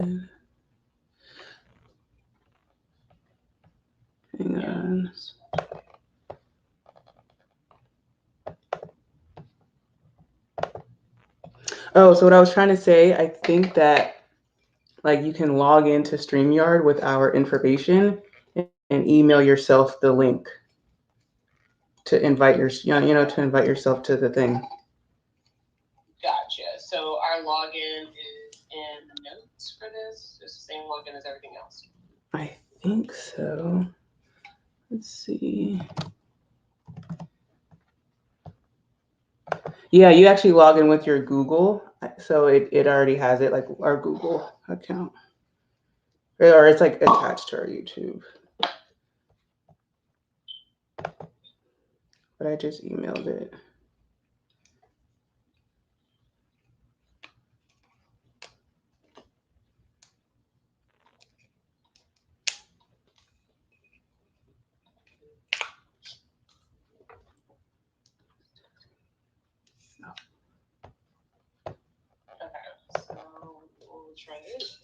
Hang on. Oh, so what I was trying to say, I think that like you can log into StreamYard with our information and email yourself the link to invite to invite yourself to the thing. Gotcha. So our login is in the notes for this. It's the same login as everything else. I think so. Let's see. Yeah, you actually log in with your Google, so it already has it like our Google account, or it's like attached to our YouTube. But I just emailed it. Okay, so we'll try this.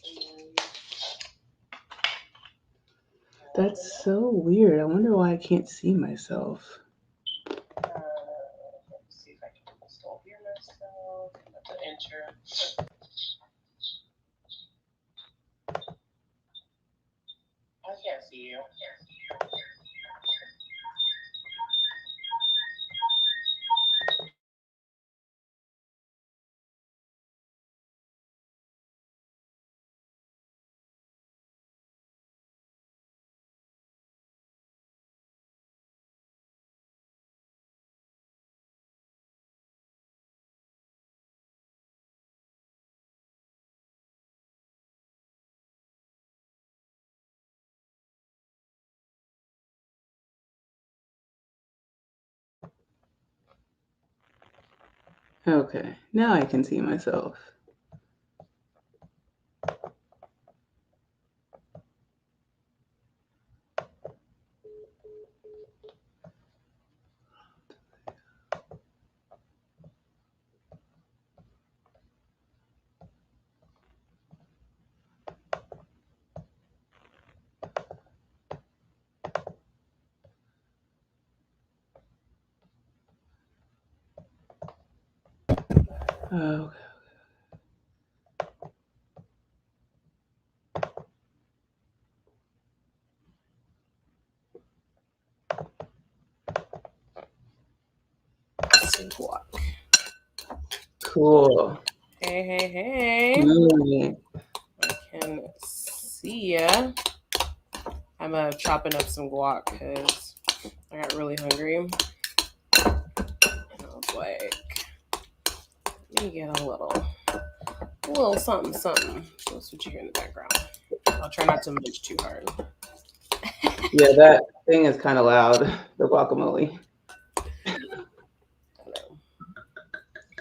That's so weird. I wonder why I can't see myself. Let's see if I can still hear myself. That's an enter. I can't see you. Okay, now I can see myself. Oh, cool. Hey. Mm. I can see ya. I'm chopping up some guac because I got really hungry. And I was like, let me get a little something. That's what you hear in the background. I'll try not to munch too hard. Yeah, that thing is kind of loud. The guacamole.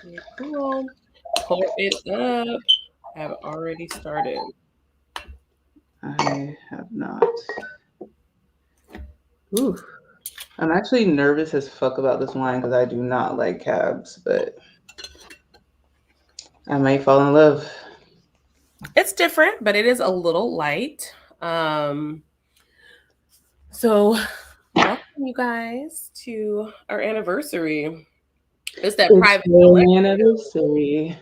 Yeah, cool. Pull it up. I have already started. I have not. Ooh. I'm actually nervous as fuck about this wine because I do not like cabs, but I might fall in love. It's different, but it is a little light. So welcome you guys to our anniversary. It's that It's private my selection. anniversary.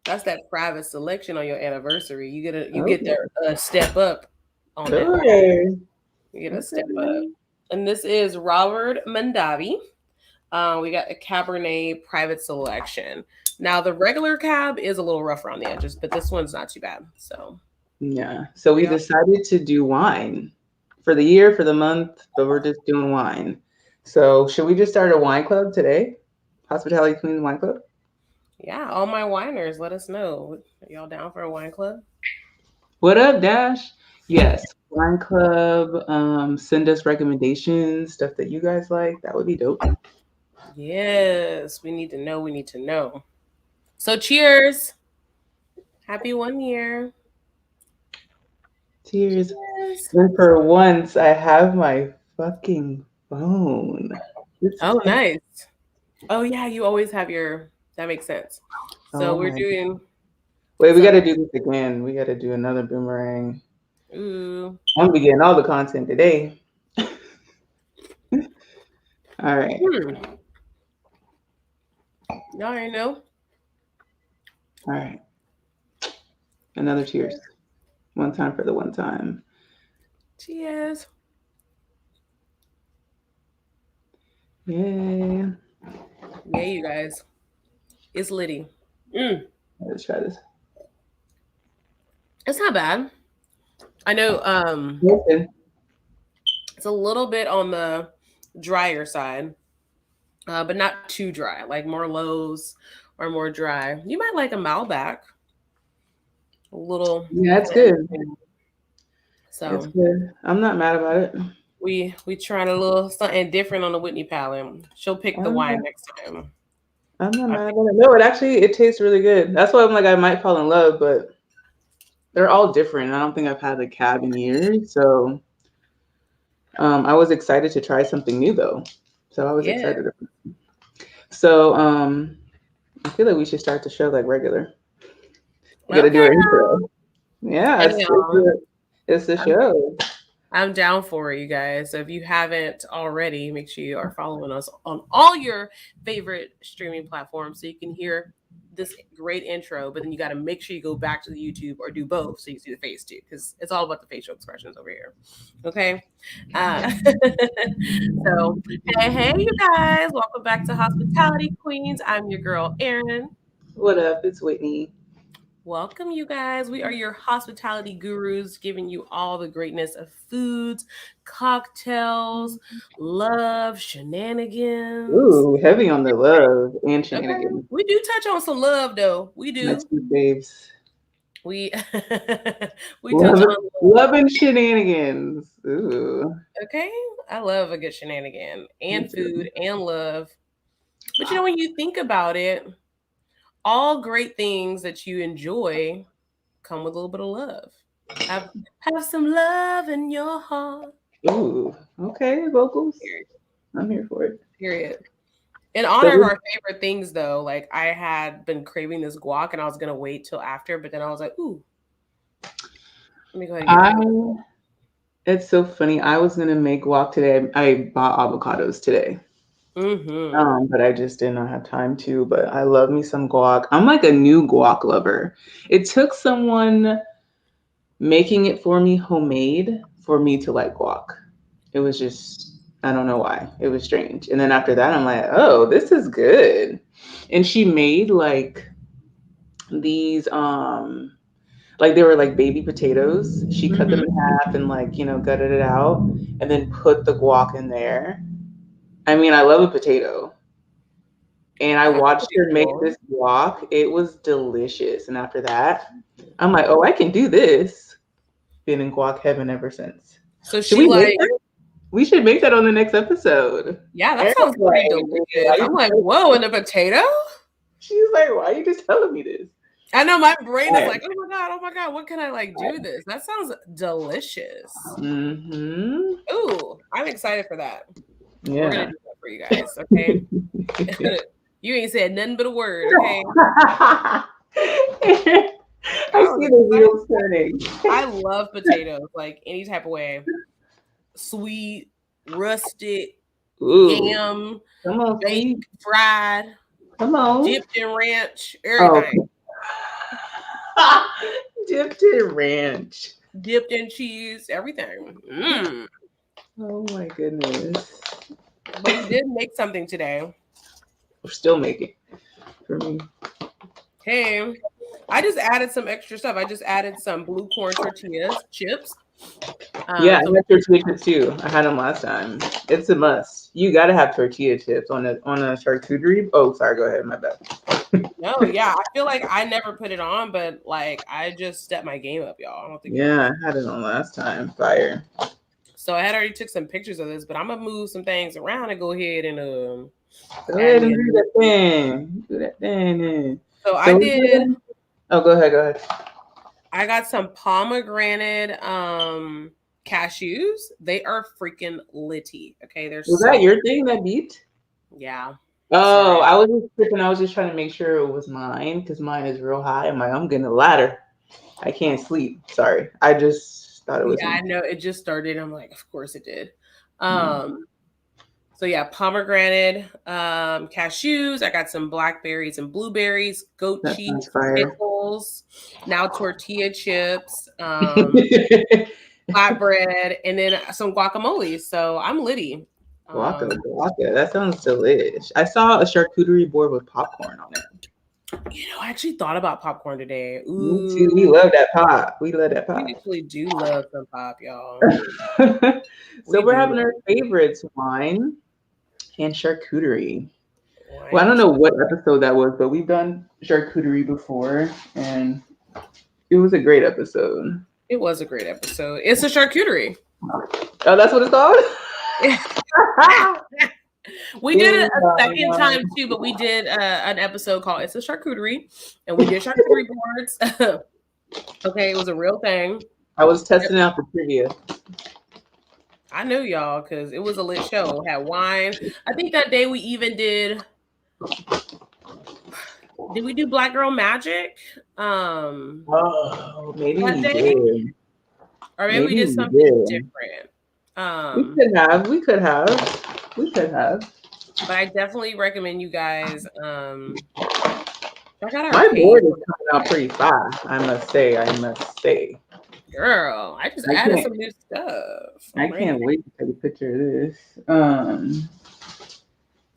That's that private selection on your anniversary. You get Okay. that step up on that. Okay. You get a step up. Okay. And this is Robert Mondavi. We got a Cabernet private selection. Now the regular cab is a little rough around the edges, but this one's not too bad. So Yeah. So we yeah. decided to do wine for the year, for the month, but we're just doing wine. So should we just start a wine club today? Hospitality Queens Wine Club? Yeah, all my winers, let us know. Are y'all down for a wine club? What up, Dash? Yes. Wine club. Send us recommendations, stuff that you guys like. That would be dope. Yes, we need to know. We need to know. So cheers. Happy 1 year. Cheers. Cheers. And for once, I have my fucking phone. It's Oh, tech. nice. Oh yeah, you always have your that makes sense. So Oh we're my. doing Wait, we got to do this again. We got to do another boomerang. Ooh. I'm gonna be getting all the content today. All right. Y'all already know. All right. Another cheers. One time for the one time. Cheers. Yay. Yeah, you guys. It's litty. Let's try this. It's not bad. I know Okay. it's a little bit on the drier side, but not too dry. Like more lows or more dry. You might like a Malbec. A little. Yeah, it's good. So It's good. I'm not mad about it. we trying a little something different on the Whitney palette. She'll pick the wine next time. I'm not mad about it. No, it tastes really good. That's why I'm like I might fall in love, but they're all different. I don't think I've had a cab in years, so I was excited to try something new though. So I was excited. So I feel like we should start the show like regular. We gotta do our intro. Yeah, it's the show. I'm down for it, you guys. So if you haven't already, make sure you are following us on all your favorite streaming platforms so you can hear this great intro. But then you got to make sure you go back to the YouTube or do both so you see the face too, because it's all about the facial expressions over here. Okay. So hey, you guys, welcome back to Hospitality Queens. I'm your girl Erin. What up? It's Whitney. Welcome, you guys. We are your hospitality gurus, giving you all the greatness of foods, cocktails, love, shenanigans. Ooh, heavy on the love and shenanigans. Okay. We do touch on some love, though. We do. That's good, babes. We touch on love and shenanigans. Ooh. Okay. I love a good shenanigan and food and love. But you know, when you think about it, all great things that you enjoy come with a little bit of love. Have some love in your heart. Ooh, okay, vocals. I'm here for it. Period. In honor of our favorite things, though, like I had been craving this guac and I was gonna wait till after, but then I was like, ooh. Let me go ahead and get it's so funny. I was gonna make guac today. I bought avocados today. But I just did not have time to. But I love me some guac. I'm like a new guac lover. It took someone making it for me homemade for me to like guac. It was just, I don't know why. It was strange. And then after that, I'm like, oh, this is good. And she made like these like they were like baby potatoes. She cut them in half and like, gutted it out and then put the guac in there. I mean, I love a potato. And I watched her make this guac. It was delicious. And after that, I'm like, oh, I can do this. Been in guac heaven ever since. So we should make that on the next episode. Yeah, that sounds pretty delicious. I'm like, whoa, and a potato? She's like, why are you just telling me this? I know my brain is like, oh my god, what can I like do this? That sounds delicious. Ooh, I'm excited for that. Yeah. We're gonna do that for you guys, okay? You ain't said nothing but a word, okay? I see the wheels turning. I love potatoes, like any type of way. Sweet, rustic, ham, baked, fried, dipped in ranch, everything. Dipped in ranch. Dipped in cheese, everything. Oh my goodness. But we did make something today. We're still making for me. Hey, I just added some extra stuff. I just added some blue corn tortillas, chips. Yeah, I had tortilla chips too. I had them last time. It's a must. You got to have tortilla chips on a charcuterie. Oh, sorry. Go ahead. My bad. No, yeah. I feel like I never put it on, but like I just stepped my game up, y'all. I don't think. Yeah, I had it on last time. Fire. So I had already took some pictures of this, but I'm gonna move some things around and go ahead and go ahead and do that thing. Do that thing. So I did. Oh, go ahead. I got some pomegranate cashews. They are freaking litty. Okay, was that your thing that beat? Yeah. Oh, Sorry. I was just tripping. I was just trying to make sure it was mine because mine is real high. I'm getting a ladder. I can't sleep. Sorry. I just thought it was Yeah, me. I know it just started. I'm like, of course it did. Yeah. So yeah, pomegranate, cashews. I got some blackberries and blueberries, goat That cheese, sounds fire. pickles, now tortilla chips, flatbread, and then some guacamole. So I'm litty. Guaca, Um, guaca. That sounds delish. I saw a charcuterie board with popcorn on it. I actually thought about popcorn today. Me too. We Ooh, love that pop. We love that we pop. actually do love some pop, y'all. So We we're do having love our favorites, wine and charcuterie. Well, I wine. don't know what episode that was, but we've done charcuterie before, and it was a great episode. It was a great episode. It's a charcuterie. Oh, that's what it's called? We did it a second time too, but we did an episode called "It's a Charcuterie," and we did charcuterie boards. Okay, it was a real thing. I was testing out the trivia. I knew y'all because it was a lit show. Had wine. I think that day we even did. Did we do Black Girl Magic? Oh, maybe That we day, did. or maybe we Maybe did we something did. different. We could have. We could have. We could have. But I definitely recommend you guys check out our My page. board is coming out pretty fast. I must say. I must say. Girl, I just I added can't. some new stuff. I I'm ready. can't wait to take a picture of this.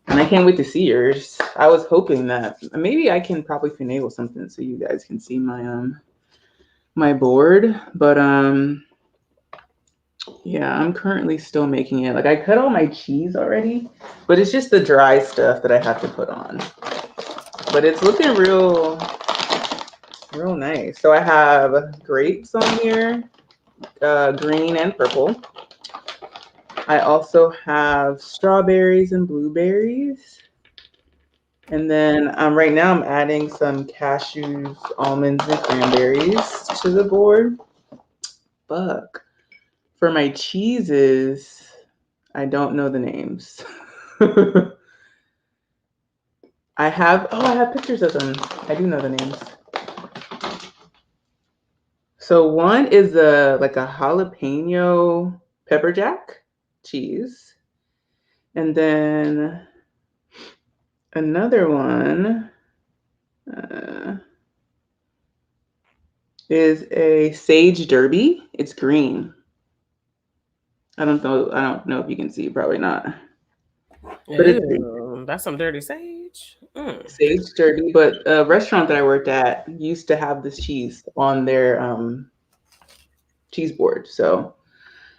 And I can't wait to see yours. I was hoping that maybe I can probably finagle something so you guys can see my board. But yeah, I'm currently still making it. Like I cut all my cheese already, but it's just the dry stuff that I have to put on. But it's looking real nice. So I have grapes on here, green and purple. I also have strawberries and blueberries. And then right now I'm adding some cashews, almonds, and cranberries to the board. But for my cheeses, I don't know the names. I have pictures of them. I do know the names. So one is a jalapeno pepper jack cheese. And then another one is a sage derby. It's green. I don't know if you can see. Probably not. But it's green. Ew, that's some dirty sage. Sage derby. But a restaurant that I worked at used to have this cheese on their cheese board. So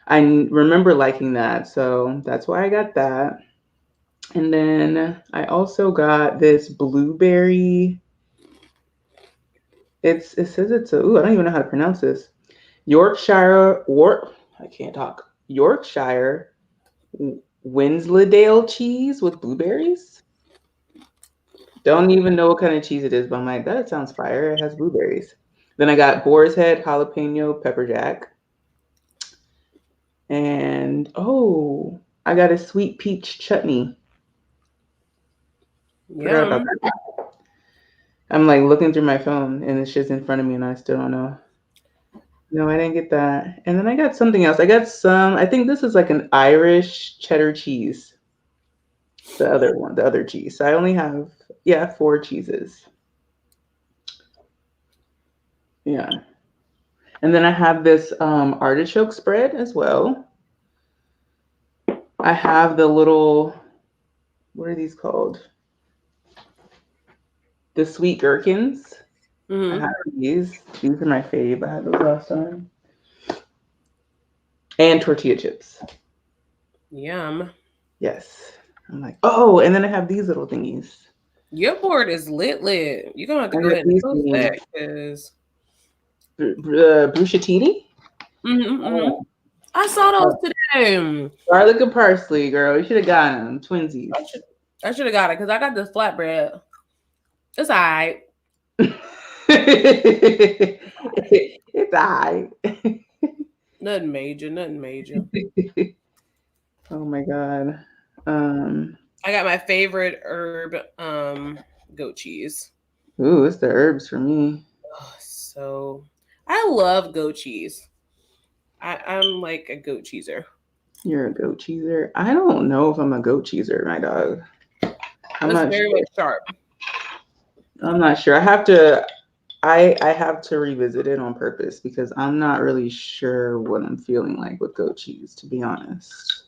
I remember liking that. So that's why I got that. And then I also got this blueberry. It says it's I don't even know how to pronounce this. I can't talk. Yorkshire Wensleydale cheese with blueberries. Don't even know what kind of cheese it is, but I'm like, that sounds fire. It has blueberries. Then I got boar's head, jalapeno, pepper jack. And I got a sweet peach chutney. Forgot about Yum. that. I'm like looking through my phone and it's just in front of me and I still don't know. No, I didn't get that. And then I got something else. I got I think this is like an Irish cheddar cheese. The other one, the other cheese. So I only have, 4 cheeses. Yeah. And then I have this artichoke spread as well. I have the little, what are these called? The sweet gherkins. I have these. These are my fave. I had those last time. And tortilla chips. Yum. Yes. I'm like, oh, and then I have these little thingies. Your board is lit. You're gonna have to I go got ahead and these post things. that because Bruschetta. I saw those today. Garlic and parsley, girl. You should have gotten them. Twinsies. I should have got it because I got this flatbread. It's alright. It's alright. Nothing major. Oh my god. I got my favorite herb, goat cheese. Ooh, it's the herbs for me. Oh, so I love goat cheese. I'm like a goat cheeser. You're a goat cheeser. I don't know if I'm a goat cheeser, my dog. I'm It's not very sure. much sharp. I'm not sure. I have to. I have to revisit it on purpose because I'm not really sure what I'm feeling like with goat cheese, to be honest.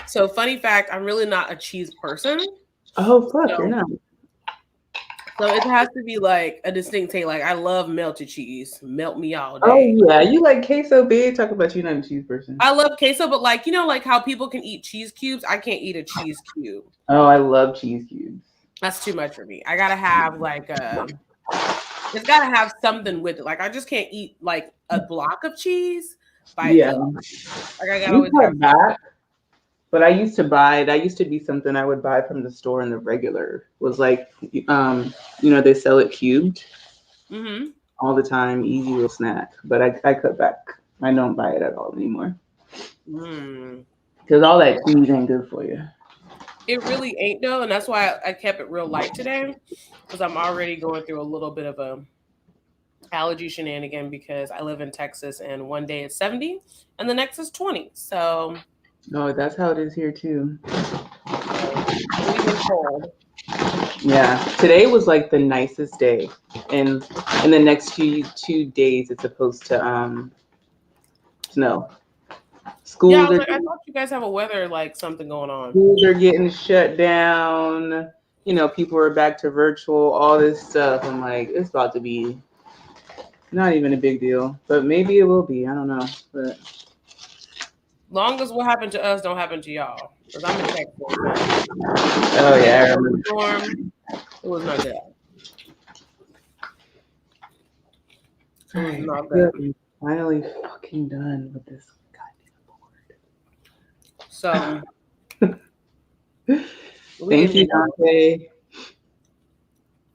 So funny fact, I'm really not a cheese person. Oh fuck, you're So not. so it has to be like a distinct taste. Like I love melted cheese. Melt me all Oh day. yeah, you like queso big? Talk about you not a cheese person. I love queso, but like like how people can eat cheese cubes, I can't eat a cheese cube. Oh, I love cheese cubes. That's too much for me. I gotta have like it's gotta have something with it. Like I just can't eat like a block of cheese by Yeah, itself. Like I gotta we always have cut back, but I used to buy. That used to be something I would buy from the store. And the regular was like, they sell it cubed mm-hmm. all the time, easy little snack. But I cut back. I don't buy it at all anymore Mm. because all that cheese ain't good for you. It really ain't though, and that's why I kept it real light today. Because I'm already going through a little bit of a allergy shenanigan because I live in Texas and one day it's 70 and the next is 20. So No, that's how it is here too. freezing cold. Yeah, today was like the nicest day, and in the next two days it's supposed to snow. Yeah, I Schools was are like, I thought you guys have a weather like something going on. schools are getting shut down. People are back to virtual. All this stuff. I'm like, it's about to be not even a big deal, but maybe it will be. I don't know, but Long as what happened to us don't happen to y'all. Because I'm in Texas and oh we had yeah, I a remember. storm. It was not good. It All was right, I not feel good. like I'm finally fucking done with this So goddamn board. we in Thank here you, now. Dante.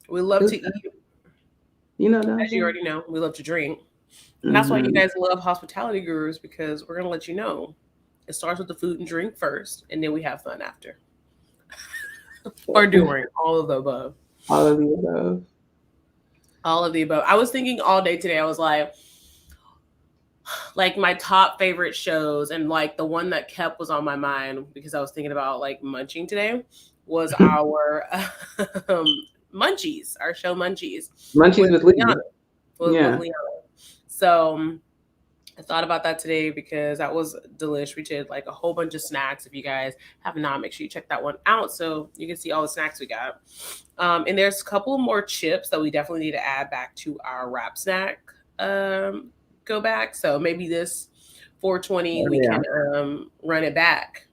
We love Who's to that? eat, You know as you Dante? already know. We love to drink. And that's why you Mm-hmm. guys love hospitality gurus because we're gonna let you know. It starts with the food and drink first, and then we have fun after. Or during, all of the above. All of the above. All of the above. I was thinking all day today, I was like my top favorite shows, and like the one that kept was on my mind because I was thinking about like munching today was our um, Munchies, our show Munchies Munchies with with Liana. Lee. With Yeah. Liana. So I thought about that today because that was delish. We did like a whole bunch of snacks. If you guys have not, make sure you check that one out so you can see all the snacks we got. And there's a couple more chips that we definitely need to add back to our wrap snack go back. So maybe this 420 Oh, we yeah. can run it back.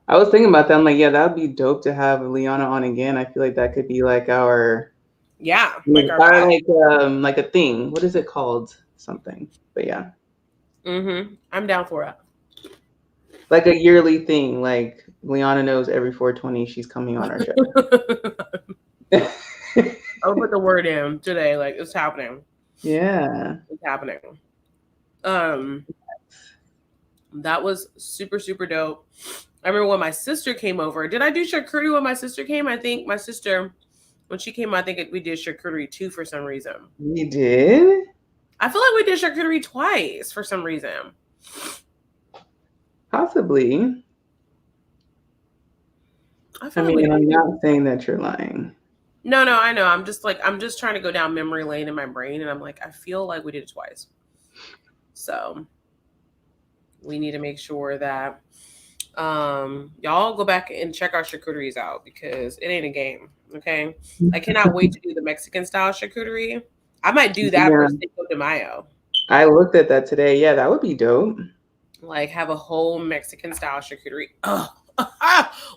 I was thinking about that. I'm like, yeah, that would be dope to have Liana on again. I feel like that could be like Yeah, like our our back. like a thing. What is it called? Something. But yeah, I'm down for it. like a yearly thing. Like Liana knows every 420 she's coming on our show. I'll put the word in today. Like it's happening. Yeah. It's happening. Um, that was super, super dope. I remember when my sister came over. Did I do charcuterie when my sister came? I think my sister, when she came, I think we did charcuterie too for some reason. You did? I feel like we did charcuterie twice for some reason. Possibly. I I feel like we mean, I'm did. not saying that you're lying. No, I know. I'm just trying to go down memory lane in my brain, and I'm like, I feel like we did it twice. So we need to make sure that y'all go back and check our charcuteries out because it ain't a game. Okay, I cannot wait to do the Mexican style charcuterie. I might do that for Yeah. Cinco de Mayo. I looked at that today. Yeah, that would be dope. Like have a whole Mexican style charcuterie. Oh,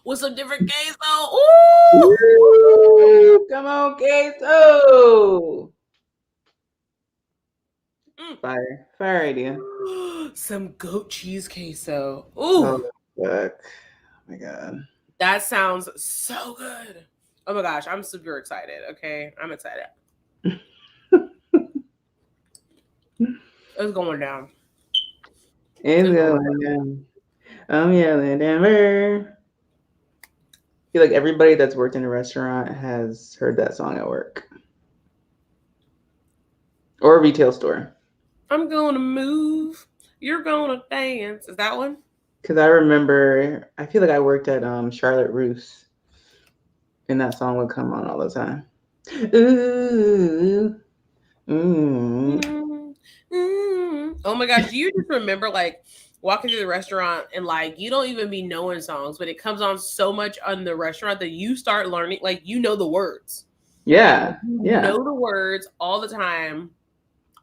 with some different queso. Ooh, Woo! Come on, queso. Fire. Fire idea. some goat cheese queso. Oh, Ooh, fuck. Oh, my God. that sounds so good. Oh my gosh, I'm super excited. Okay, I'm excited. It's going down. It's It's going going down. I'm yelling Denver. feel like everybody that's worked in a restaurant has heard that song at work or a retail store. I'm gonna move. You're gonna dance. Is that one? Because I remember, I feel like I worked at Charlotte Russe, and that song would come on all the time. Ooh, Oh my gosh, do you just remember like walking through the restaurant and like you don't even be knowing songs, but it comes on so much on the restaurant that you start learning, like you know the words. Yeah, You know the words all the time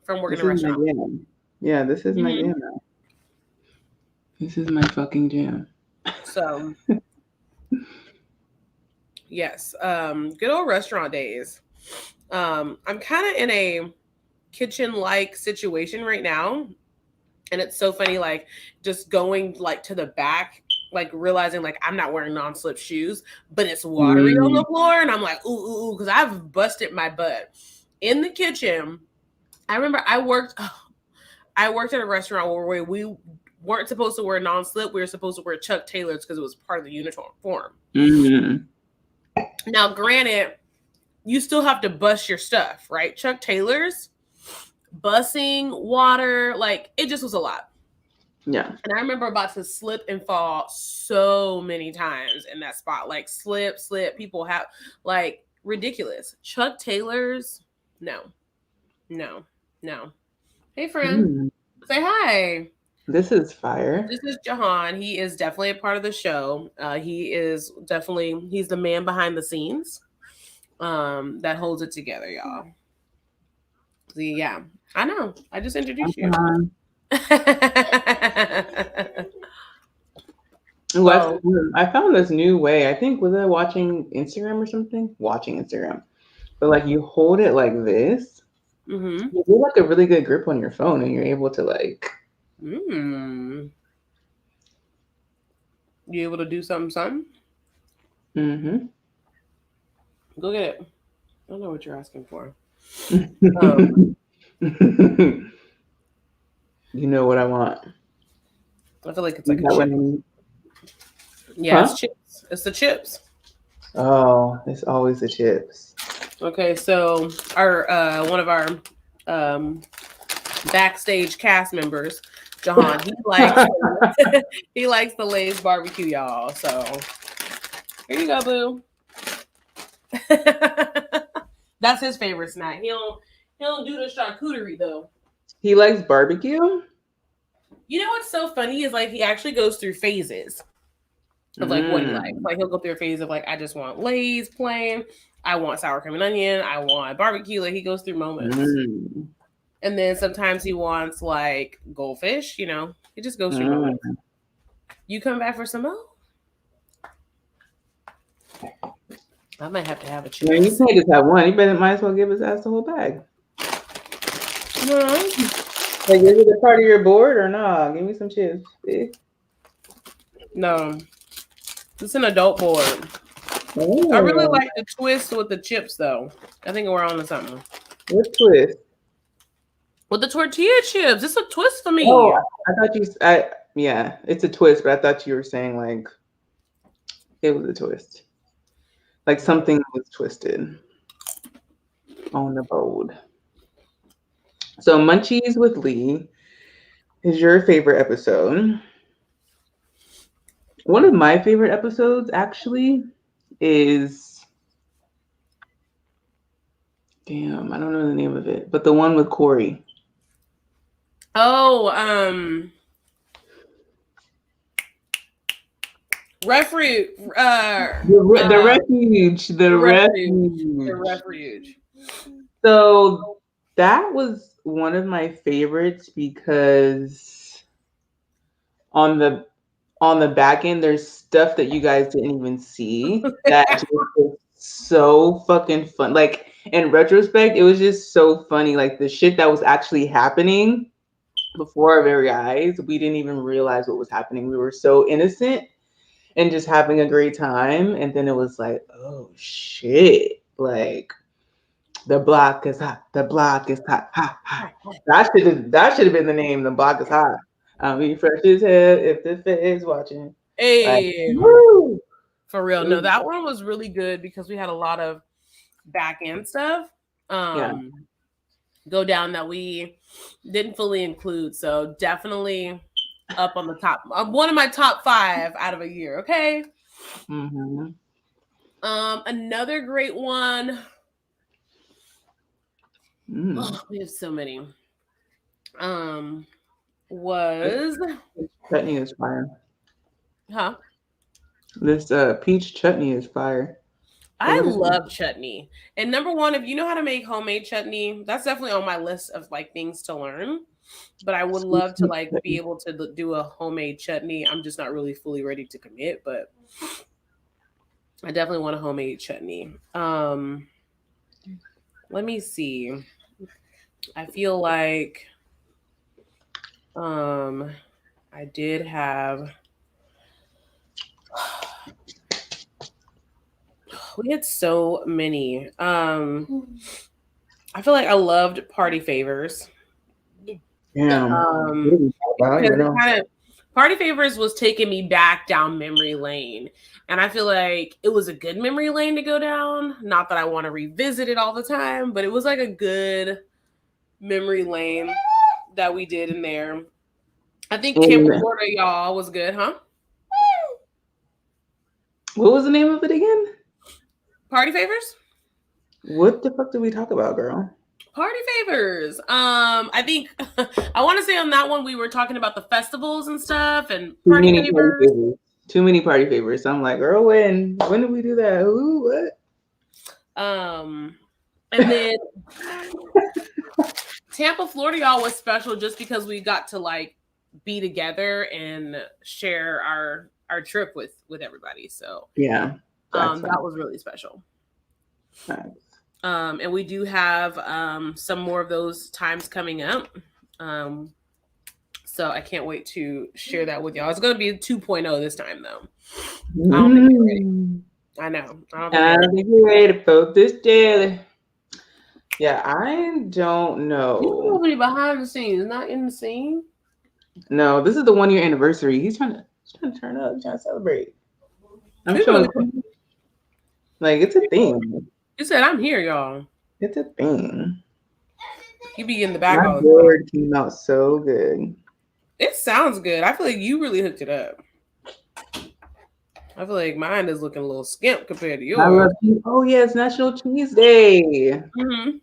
from working in a restaurant. Yeah, this is my jam now. This is my fucking jam. So yes, good old restaurant days. I'm kind of in a kitchen-like situation right now, and it's so funny, like just going like to the back, like realizing like I'm not wearing non-slip shoes, but it's watery on the floor, and I'm like ooh, because I've busted my butt in the kitchen. I remember I worked at a restaurant where we weren't supposed to wear non-slip. We were supposed to wear Chuck Taylors because it was part of the uniform. Now, granted, you still have to bust your stuff, right? Chuck Taylors, bussing, water, like it just was a lot. Yeah. And I remember about to slip and fall so many times in that spot. Like slip, people have like ridiculous. Chuck Taylors, no. Hey friend, say hi. This is fire. This is Jahan. He is definitely a part of the show. He's the man behind the scenes. That holds it together, y'all. See, yeah, I know. I just introduced you. I found this new way. I think was I watching Instagram or something? Watching Instagram, but like you hold it like this. You do like a really good grip on your phone, and you're able to like. You able to do something? Mm-hmm. Go get it. I don't know what you're asking for. You know what I want. I feel like it's like a chip. Yeah, it's chips. It's the chips. Oh, it's always the chips. Okay, so our one of our backstage cast members, Jahan, he likes the Lay's barbecue, y'all. So here you go, boo. That's his favorite snack. He don't do the charcuterie though. He likes barbecue. You know what's so funny is like he actually goes through phases of like what he likes. Like he'll go through a phase of like I just want Lay's plain, I want sour cream and onion, I want barbecue. Like he goes through moments. And then sometimes he wants like goldfish, you know. He just goes through moments. You come back for some more? I might have to have a chips. Man, you can't just have one. You might as well give his ass the whole bag. Like, is it a part of your board or nah? Give me some chips. No. It's an adult board. I really like the twist with the chips though. I think we're on to something. What twist? With the tortilla chips. It's a twist for me. Oh, I thought yeah, it's a twist, but I thought you were saying like it was a twist. Like something was twisted on the board. So Munchies with Lee is your favorite episode. One of my favorite episodes actually is I don't know the name of it, but the one with Corey. Oh, refuge. The refuge. So that was one of my favorites because on the back end, there's stuff that you guys didn't even see that was so fucking fun. Like in retrospect, it was just so funny. Like the shit that was actually happening before our very eyes, we didn't even realize what was happening. We were so innocent and just having a great time. And then it was like, oh shit. Like the block is hot. The block is hot. Hot, hot. That should have been the name. The block is hot. I'll be fresh as hell if the Fed is watching. Hey, like, woo! For real. No, that one was really good because we had a lot of back end stuff go down that we didn't fully include. So definitely up on the top. One of my top 5 out of a year. Okay. Mm-hmm. Another great one. Oh, we have so many. Was chutney is fire. Huh? This peach chutney is fire. I love chutney. And number one, if you know how to make homemade chutney, that's definitely on my list of like things to learn. But I would love to like be able to do a homemade chutney. I'm just not really fully ready to commit, but I definitely want a homemade chutney. Let me see. I feel like I did have we had so many. I feel like I loved party favors. Yeah. Party favors was taking me back down memory lane. And I feel like it was a good memory lane to go down. Not that I want to revisit it all the time, but it was like a good memory lane that we did in there. I think Camp Florida, y'all, was good, huh? What was the name of it again? Party favors? What the fuck did we talk about, girl? Party favors. I think I want to say on that one we were talking about the festivals and stuff and party favors. Too many party favors. I'm like, girl, when did we do that? Ooh, what? And then Tampa, Florida, y'all was special just because we got to like be together and share our trip with everybody. So yeah, that was really special. Thanks. And we do have some more of those times coming up. So I can't wait to share that with y'all. It's going to be 2.0 this time, though. I don't think you're ready. I know. I don't think you're ready to poke this daily. Yeah, I don't know. You're probably behind the scenes, not in the scene. No, this is the 1-year anniversary. He's trying to turn up, trying to celebrate. I'm showing like it's a thing. You said I'm here, y'all. It's a thing. You be in the back. My board came out so good. It sounds good. I feel like you really hooked it up. I feel like mine is looking a little skimp compared to yours. I love you. Oh yeah, it's National Cheese Day. Mm-hmm.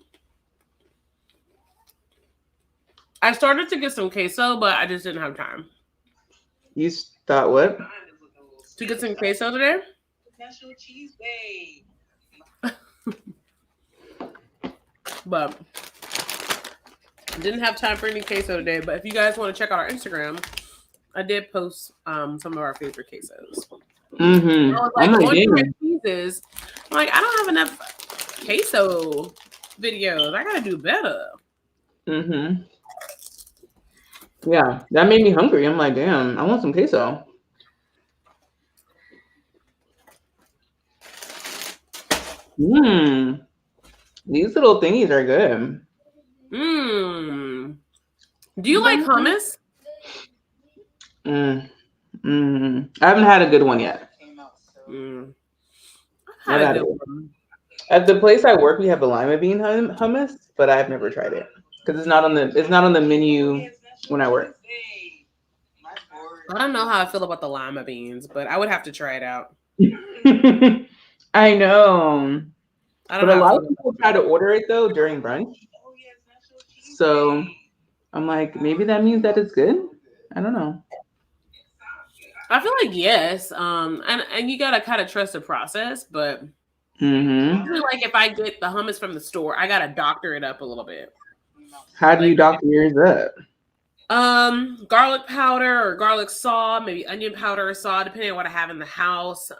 I started to get some queso, but I just didn't have time. You thought what? To get some queso today? National Cheese Day. But I didn't have time for any queso today. But if you guys want to check out our Instagram, I did post some of our favorite quesos. Mm-hmm. I was like, going through my cheeses, I'm like, I don't have enough queso videos. I gotta do better. Mm-hmm. Yeah, that made me hungry. I'm like, damn, I want some queso. These little thingies are good. Do you like hummus? I haven't had a good one yet. I've had a good one. At the place I work, we have a lima bean hummus, but I've never tried it because it's not on the menu when I work. I don't know how I feel about the lima beans, but I would have to try it out. I know. I don't but know a lot of people try to order it though during brunch. So I'm like, maybe that means that it's good. I don't know. I feel like yes. And you gotta kind of trust the process, but I feel like if I get the hummus from the store, I gotta doctor it up a little bit. How do you doctor yours up? Garlic powder or garlic saw, maybe onion powder or saw, depending on what I have in the house.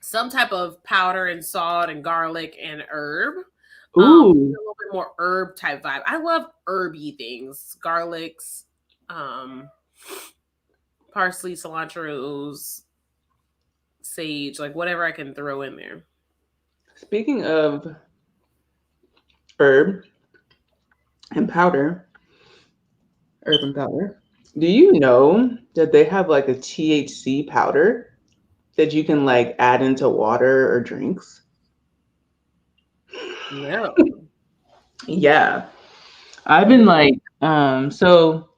Some type of powder and salt and garlic and herb. A little bit more herb type vibe. I love herby things. Garlics, parsley, cilantros, sage, like whatever I can throw in there. Speaking of herb and powder, do you know that they have like a THC powder? that you can like add into water or drinks? No. Yeah. I've been like, so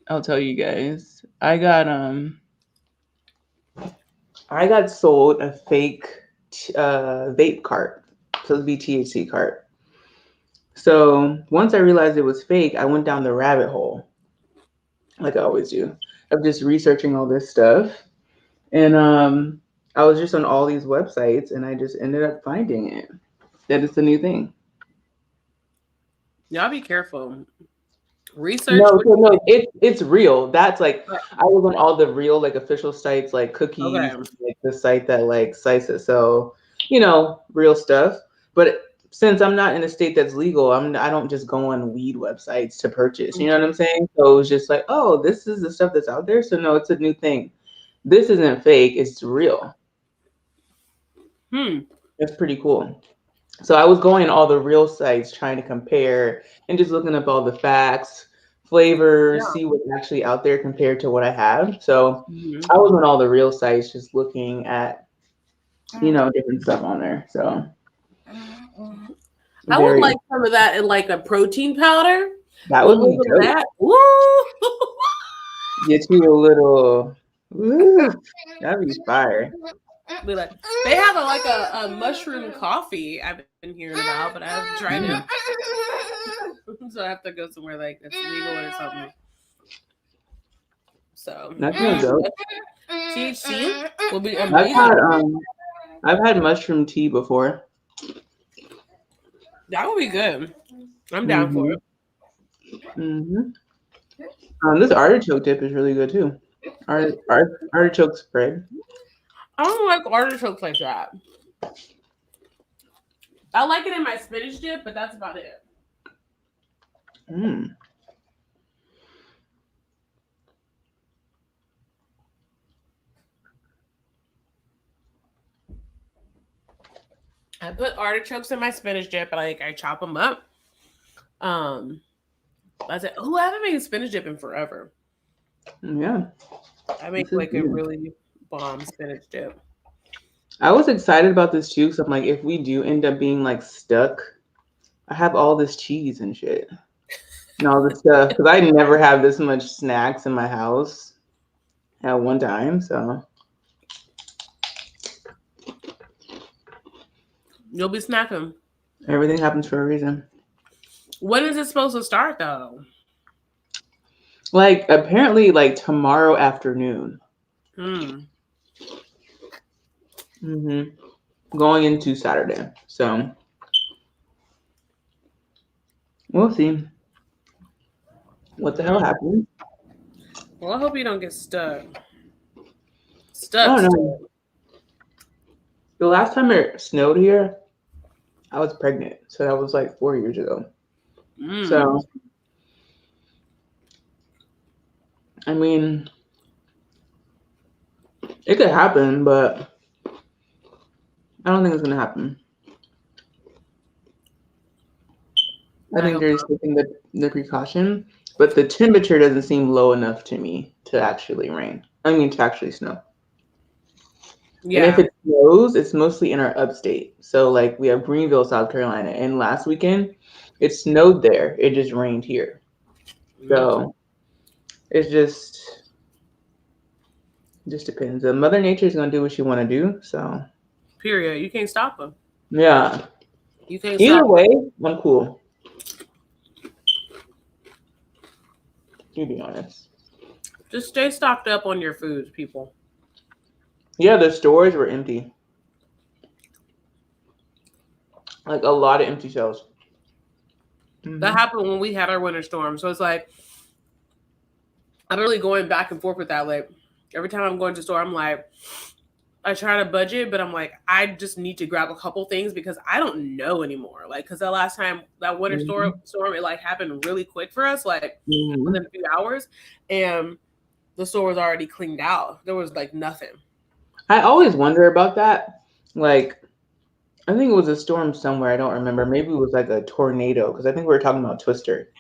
I'll tell you guys. I got sold a fake vape cart. So it'd be THC cart. So once I realized it was fake, I went down the rabbit hole, like I always do, of just researching all this stuff. And I was just on all these websites and I just ended up finding it. That it's a new thing. Y'all be careful. Research. No, it's real. That's like I was on all the real like official sites like Cookies, Okay. like the site that like cites it. So, real stuff. But since I'm not in a state that's legal, I don't just go on weed websites to purchase. You know what I'm saying? So it was just like, oh, this is the stuff that's out there. So no, it's a new thing. This isn't fake, it's real. It's pretty cool. So I was going all the real sites trying to compare and just looking up all the facts, flavors, see what's actually out there compared to what I have. So I was on all the real sites just looking at, different stuff on there. So I would like some of that in like a protein powder. That would be dope. That. Woo! Get you a little, that'd be fire. Be like, they have a mushroom coffee I've been hearing about, but I haven't tried it. So I have to go somewhere like that's legal or something. So That's no dope. THC will be amazing. I've had mushroom tea before. That would be good. I'm down for it. This artichoke dip is really good too. Artichoke spread. I don't like artichokes like that. I like it in my spinach dip, but that's about it. I put artichokes in my spinach dip, and I chop them up. I said, "Oh, I haven't made spinach dip in forever." Yeah, I make like a really bomb spinach dip. I was excited about this too, because I'm like, if we do end up being like stuck, I have all this cheese and shit and all this stuff, because I never have this much snacks in my house at one time. So You'll be snacking. Everything happens for a reason. When is it supposed to start though? Like apparently like tomorrow afternoon. Going into Saturday. So we'll see what the hell happens. Well, I hope you don't get stuck. Oh no. The last time it snowed here, I was pregnant. So that was like 4 years ago. So I mean, it could happen, but I don't think it's gonna happen. I think they're just taking the precaution, but the temperature doesn't seem low enough to me to actually rain. To actually snow. Yeah. And if it snows, it's mostly in our upstate. So like we have Greenville, South Carolina, and last weekend it snowed there. It just rained here. So it's just depends. Mother Nature is gonna do what she want to do. So period. You can't stop them. Yeah. You can't. Either way, I'm cool. To be honest. Just stay stocked up on your foods, people. Yeah, the stores were empty. Like a lot of empty shelves. That happened when we had our winter storm. So it's like I'm really going back and forth with that. Like every time I'm going to the store, I'm like, I try to budget, but I'm like, I just need to grab a couple things because I don't know anymore. Like, because the last time that winter storm, it like happened really quick for us, like within a few hours, and the store was already cleaned out. There was like nothing. I always wonder about that. Like, I think it was a storm somewhere. I don't remember. Maybe it was like a tornado because I think we were talking about Twister.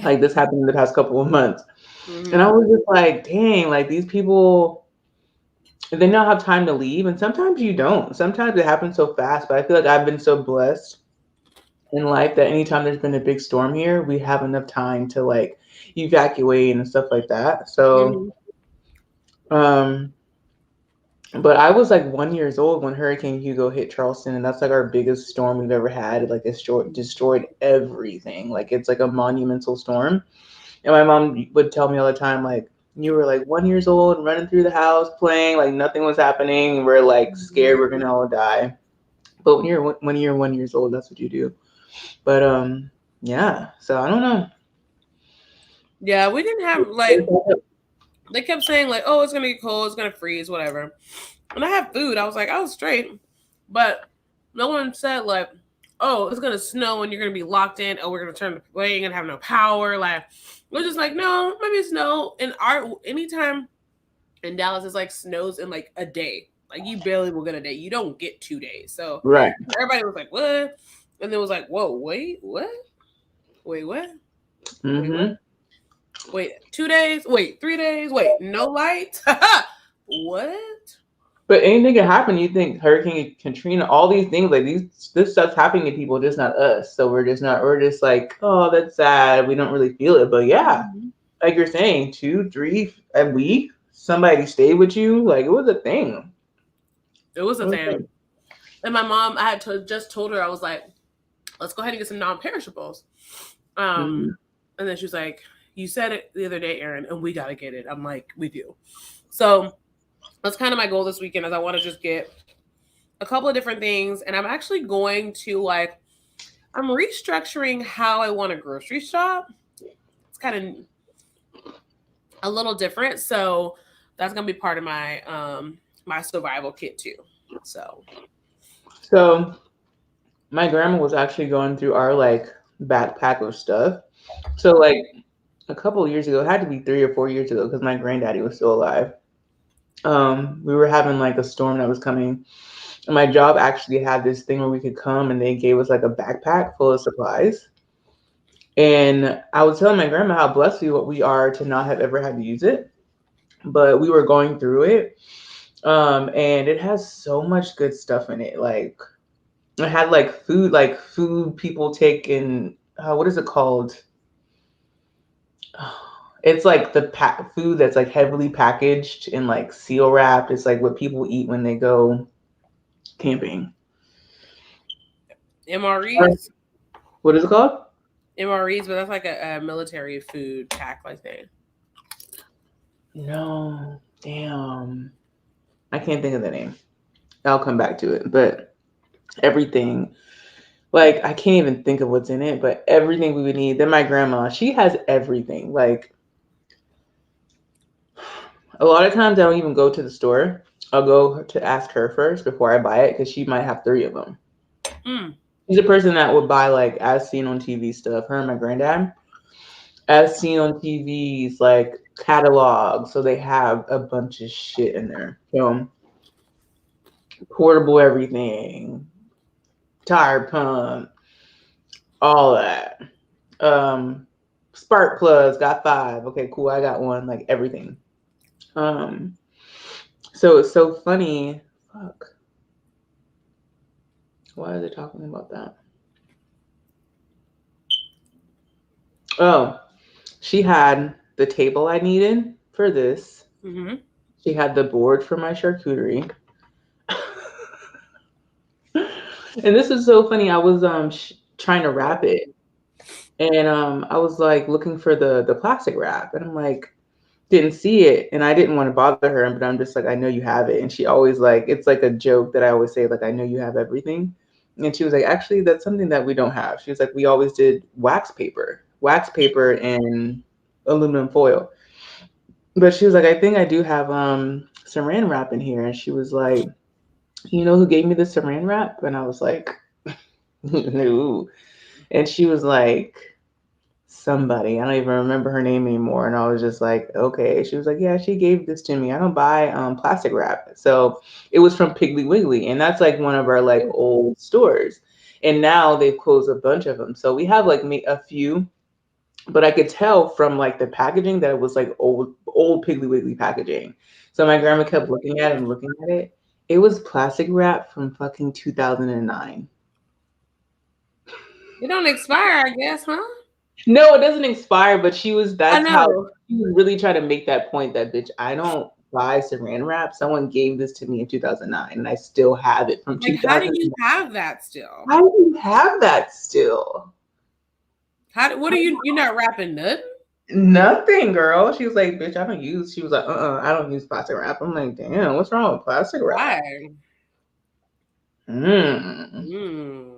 Like this happened in the past couple of months. And I was just like, dang, like these people, and then not have time to leave. And sometimes you don't. Sometimes it happens so fast. But I feel like I've been so blessed in life that anytime there's been a big storm here, we have enough time to like evacuate and stuff like that. So, Mhm. um, but I was like 1 year old when Hurricane Hugo hit Charleston, and that's like our biggest storm we've ever had. It like destroyed everything. Like it's like a monumental storm. And my mom would tell me all the time, like, you were like 1 year old running through the house playing, like nothing was happening. We're like scared we're gonna all die. But when you're 1 year old, that's what you do. But yeah. So I don't know. Yeah, we didn't have like they kept saying like, oh, it's gonna get cold, it's gonna freeze, whatever. And I had food. I was like, I was straight, but no one said like, oh, it's gonna snow and you're gonna be locked in. Oh, we're gonna turn the plane and have no power. Like, we're just like, no, maybe snow. And our anytime in Dallas is like snows in like a day. Like you barely will get a day. You don't get 2 days. So Right. everybody was like, what? And then it was like, whoa, wait, what? Wait, what? Wait, what? Mm-hmm. Wait, 2 days? Wait, 3 days? Wait, no light? What? But anything can happen. You think Hurricane Katrina, all these things, like this stuff's happening to people, just not us. So we're just not. We're just like, oh, that's sad. We don't really feel it. But yeah, like you're saying, 2, 3 a week, somebody stayed with you. Like it was a thing. It was It a was a thing. thing. And my mom, I had just told her, I was like, let's go ahead and get some non-perishables. Mhm. And then she was like, you said it the other day, Erin, and we got to get it. I'm like, we do. So that's kind of my goal this weekend is I want to just get a couple of different things. And I'm actually going to like, I'm restructuring how I want to grocery shop. It's kind of a little different. So that's going to be part of my, my survival kit too. So my grandma was actually going through our like backpack of stuff. So like a couple of years ago, it had to be 3 or 4 years ago because my granddaddy was still alive. We were having like a storm that was coming. And my job actually had this thing where we could come and they gave us like a backpack full of supplies. And I was telling my grandma how blessed we are to not have ever had to use it. But we were going through it. And it has so much good stuff in it. Like it had like food people take in what is it called? It's like the food that's like heavily packaged and like seal wrapped. It's like what people eat when they go camping. MREs? What is it called? MREs, but that's like a military food pack like that. No, damn. I can't think of the name. I'll come back to it. But everything, like I can't even think of what's in it, but everything we would need. Then my grandma, she has everything. Like a lot of times I don't even go to the store. I'll go to ask her first before I buy it because she might have 3 of them. Mm. She's a person that would buy like as seen on TV stuff. Her and my granddad, as seen on TVs, like catalogs. So they have a bunch of shit in there. So portable everything, tire pump, all that. Spark plugs, got 5. Okay, cool. I got 1. Like everything. So it's so funny. Fuck. Why are they talking about that? Oh, she had the table I needed for this. Mm-hmm. She had the board for my charcuterie. And this is so funny. I was trying to wrap it, and I was like looking for the plastic wrap, and I'm like didn't see it, and I didn't want to bother her, but I'm just like I know you have it, and she always like it's like a joke that I always say like I know you have everything, and she was like actually that's something that we don't have. She was like we always did wax paper and aluminum foil, but she was like I think I do have saran wrap in here, and she was like you know who gave me the saran wrap, and I was like no. And she was like, somebody, I don't even remember her name anymore. And I was just like, okay. She was like, yeah, she gave this to me. I don't buy plastic wrap. So it was from Piggly Wiggly. And that's like one of our like old stores. And now they've closed a bunch of them. So we have like a few, but I could tell from like the packaging that it was like old Piggly Wiggly packaging. So my grandma kept looking at it and looking at it. It was plastic wrap from fucking 2009. It don't expire, I guess, huh? No, it doesn't expire, but I that's how know. she was really trying to make that point that, bitch, I don't buy saran wrap. Someone gave this to me in 2009 and I still have it from Like, how do you 2009. have that still? How do you have that still? What are you're not wrapping nothing? Nothing, girl. She was like, bitch, I don't use. She was like, I don't use plastic wrap. I'm like, damn, what's wrong with plastic wrap? Why? Mm.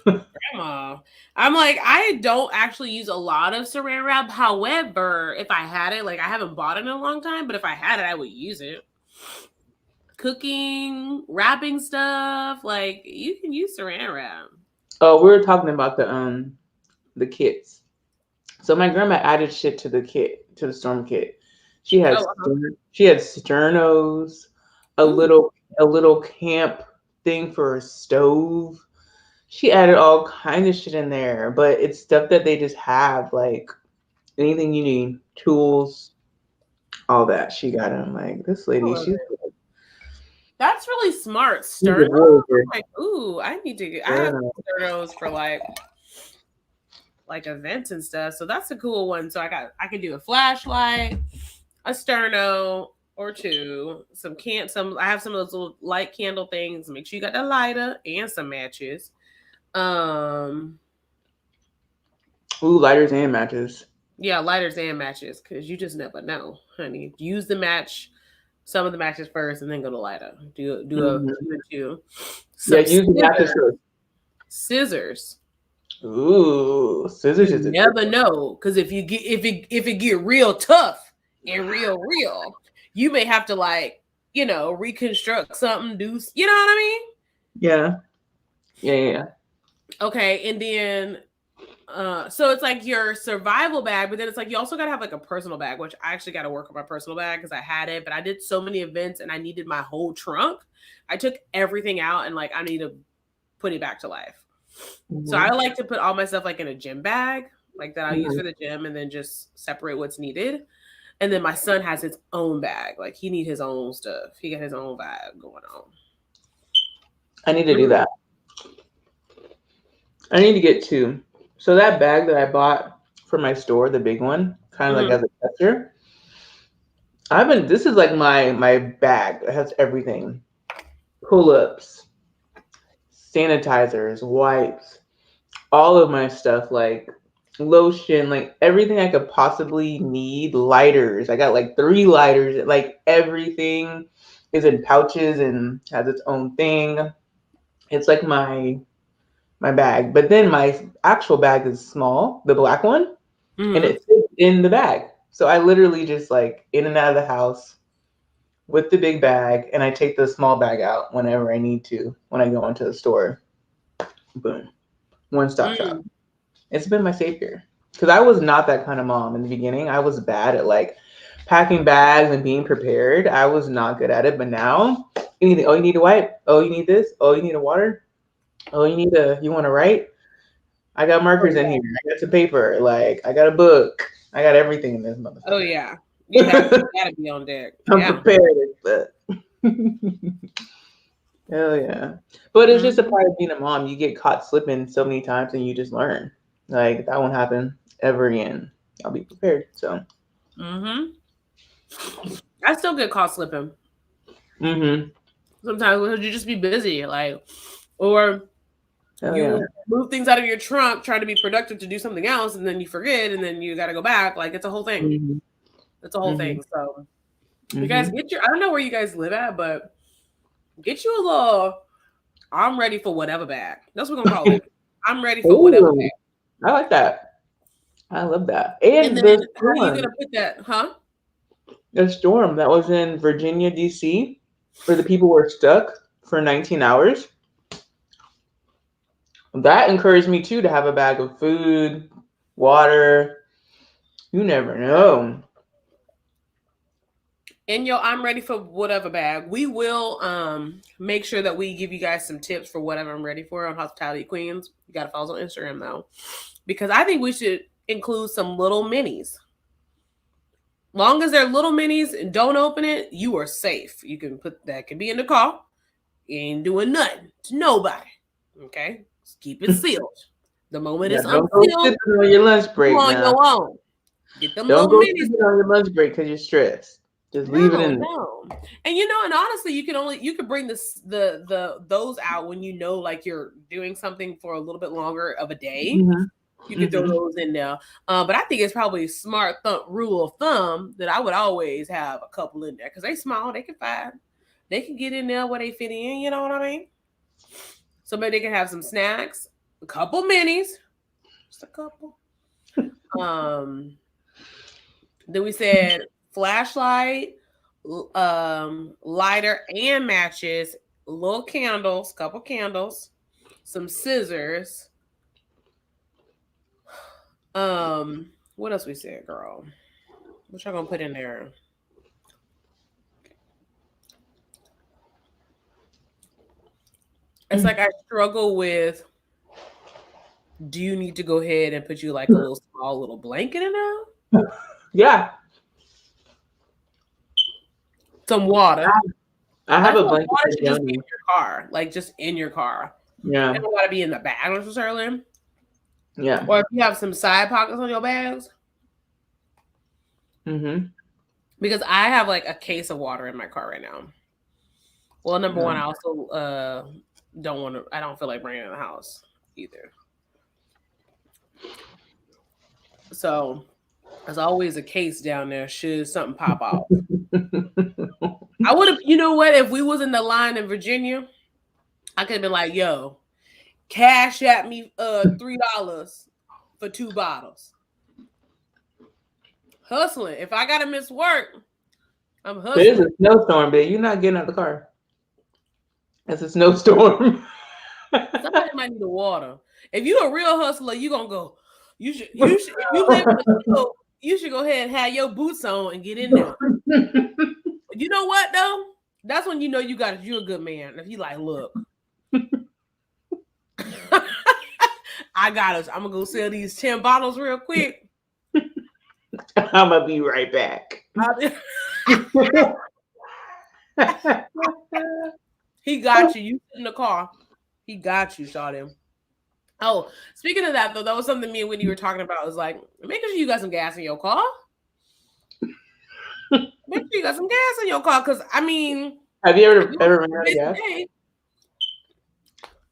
Grandma. I'm like, I don't actually use a lot of saran wrap. However, if I had it, like I haven't bought it in a long time, but if I had it, I would use it. Cooking, wrapping stuff, like you can use saran wrap. Oh, we were talking about the kits. So my grandma added shit to the kit, to the storm kit. She had she had sternos, a Ooh. little camp thing for a stove. She added all kinds of shit in there, but it's stuff that they just have, like anything you need, tools, all that. She got it. I'm like, this lady, she's That's really smart. she's a Sterno? warrior. Like, ooh, I need to get. I have sternos for like events and stuff. So that's a cool one. So I can do a flashlight, a sterno or two, I have some of those little light candle things. Make sure you got the lighter and some matches. Ooh, lighters and matches. Yeah, lighters and matches, because you just never know, honey. Use the match, some of the matches first, and then go to lighter. Do a two. Yeah, use the matches first. Scissors. Ooh, scissors is You never know, because if it get real tough and real, you may have to reconstruct something. You know what I mean? Yeah. Okay, and then so it's like your survival bag, but then it's like you also gotta have like a personal bag, which I actually gotta work on my personal bag because I had it, but I did so many events and I needed my whole trunk. I took everything out and like I need to put it back to life. Mm-hmm. So I like to put all my stuff like in a gym bag, like that I'll use for the gym, and then just separate what's needed. And then my son has his own bag, like he needs his own stuff. He got his own bag going on. I need to do that. I need to get two. So that bag that I bought for my store, the big one, kind of like as a tester. This is like my bag. It has everything. Pull-ups, sanitizers, wipes, all of my stuff, like lotion, like everything I could possibly need. Lighters. I got like 3 lighters. Like everything is in pouches and has its own thing. It's like my bag, but then my actual bag is small, the black one, and it fits in the bag. So I literally just like in and out of the house with the big bag, and I take the small bag out whenever I need to when I go into the store. Boom, one-stop shop. It's been my savior because I was not that kind of mom in the beginning. I was bad at like packing bags and being prepared. I was not good at it, but now you need a wipe. Oh, you need this. Oh, you need a water. Oh, you want to write? I got markers in here. I got some paper. Like, I got a book. I got everything in this motherfucker. Oh, yeah. You gotta be on deck. I'm prepared. But hell yeah. But it's just a part of being a mom. You get caught slipping so many times and you just learn. Like, that won't happen ever again. I'll be prepared. So. I still get caught slipping. Sometimes you just be busy, like, or move things out of your trunk, trying to be productive to do something else, and then you forget, and then you got to go back. Like, it's a whole thing. It's a whole thing. So, you guys I don't know where you guys live at, but get you a little, I'm ready for whatever bag. That's what we're going to call it. I'm ready for whatever bag. I like that. I love that. And then, how are you going to put that, huh? The storm that was in Virginia, D.C., where the people were stuck for 19 hours. That encouraged me, too, to have a bag of food, water. You never know. In your I'm ready for whatever bag, we will make sure that we give you guys some tips for whatever I'm ready for on Hospitality Queens. You got to follow us on Instagram, though, because I think we should include some little minis. Long as they're little minis and don't open it, you are safe. You can put that can be in the car. You ain't doing nothing to nobody. Okay? Just keep it sealed. The moment it's Don't go unsealed, sipping on your lunch break you on now. your own. Get them Don't little go minis. sipping on your lunch break because you're stressed. Just leave it in there. No. And and honestly, you could bring those out when you know like you're doing something for a little bit longer of a day. Mm-hmm. You could throw those in there. But I think it's probably a smart rule of thumb that I would always have a couple in there because they small, they can get in there where they fit in, you know what I mean? So maybe they can have some snacks, a couple minis, just a couple. Then we said flashlight, lighter and matches, little candles, couple candles, some scissors. What else we said, girl? What y'all gonna put in there? It's like I struggle with. Do you need to go ahead and put you like a small little blanket in there? Yeah. Some water. I have a blanket. Water should just be in your car, like just in your car. Yeah. It don't gotta be in the bag necessarily. Yeah. Or if you have some side pockets on your bags. Mm-hmm. Because I have like a case of water in my car right now. Well, number one, I also I don't feel like bringing it in the house either. So there's always a case down there should something pop off. I would have, you know what, if we was in the line in Virginia, I could have been like, yo, cash at me $3 for 2 bottles. Hustling. If I gotta miss work, I'm hustling. There's a snowstorm, babe. You're not getting out the car. It's a snowstorm. Somebody might need the water. If you're a real hustler, you gonna go. You should. If you live in the snow, you should go ahead and have your boots on and get in there. You know what though? That's when you know you're a good man. If you like, look, I got us. I'm gonna go sell these 10 bottles real quick. I'm gonna be right back. He got you. You sit in the car. He got you, shawty. Oh, speaking of that though, that was something me and Whitney were talking about. It was like making sure you got some gas in your car. Make sure you got some gas in your car, because I mean, have you ever ran out of gas?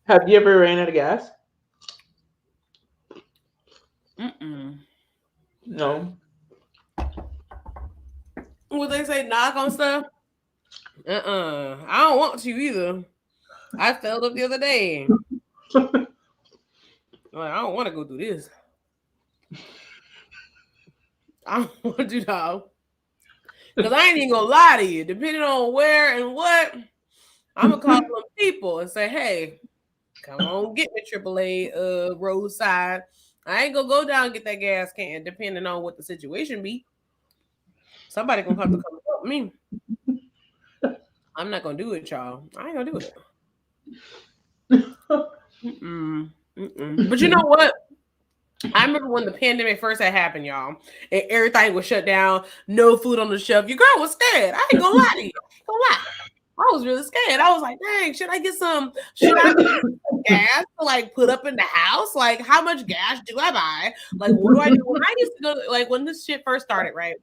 Have you ever ran out of gas? No. Would they say knock on stuff? I don't want to either. I filled up the other day. I don't want to go through this. I don't want to, dog. Because I ain't even gonna lie to you. Depending on where and what, I'm gonna call them people and say, "Hey, come on, get me AAA roadside." I ain't gonna go down and get that gas can. Depending on what the situation be, somebody gonna come help me. I'm not gonna do it, y'all. I ain't gonna do it. But you know what? I remember when the pandemic first had happened, y'all, and everything was shut down, no food on the shelf. Your girl was scared. I ain't gonna lie to you. I was really scared. I was like, dang, should I get some gas to like put up in the house? Like, how much gas do I buy? Like, what do I do? When I used to go, like when this shit first started, right?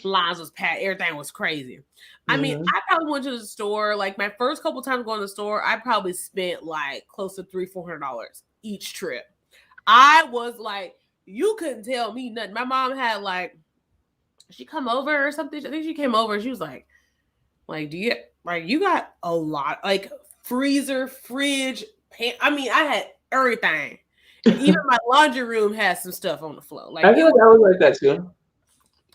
Lines was packed, everything was crazy. I mean, I probably went to the store, like my first couple times going to the store, I probably spent like close to $300-400 each trip. I was like, you couldn't tell me nothing. My mom had like, she come over or something. I think she came over and she was like, do you like, you got a lot, like freezer, fridge, I mean, I had everything. And even my laundry room had some stuff on the floor. Like, I feel like I was like that too.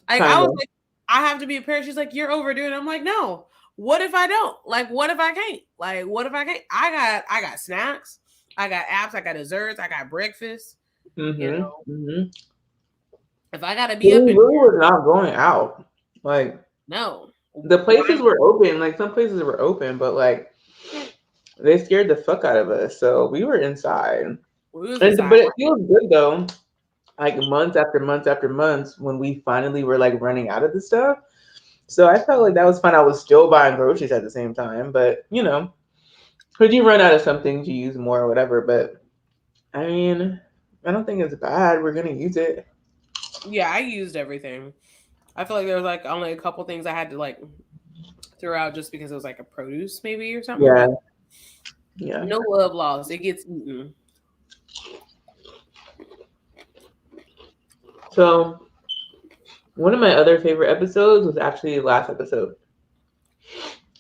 Like, I was like, I have to be prepared. She's like, you're overdoing it. I'm like, no. What if I don't? Like, what if I can't? Like, what if I can't? I got snacks. I got apps. I got desserts. I got breakfast. You know, if I gotta be up, we were not going out. Like, no, the places were open. Like, some places were open, but like, they scared the fuck out of us. So we were inside. But it feels good though. like months after months after months when we finally were like running out of the stuff. So I felt like that was fun. I was still buying groceries at the same time, but you know, because you run out of something to use more or whatever. But I mean, I don't think it's bad. We're gonna use it. Yeah, I used everything. I feel like there was like only a couple things I had to like throw out just because it was like a produce maybe or something. Yeah, But yeah. no love lost. It gets eaten. So one of my other favorite episodes was actually the last episode,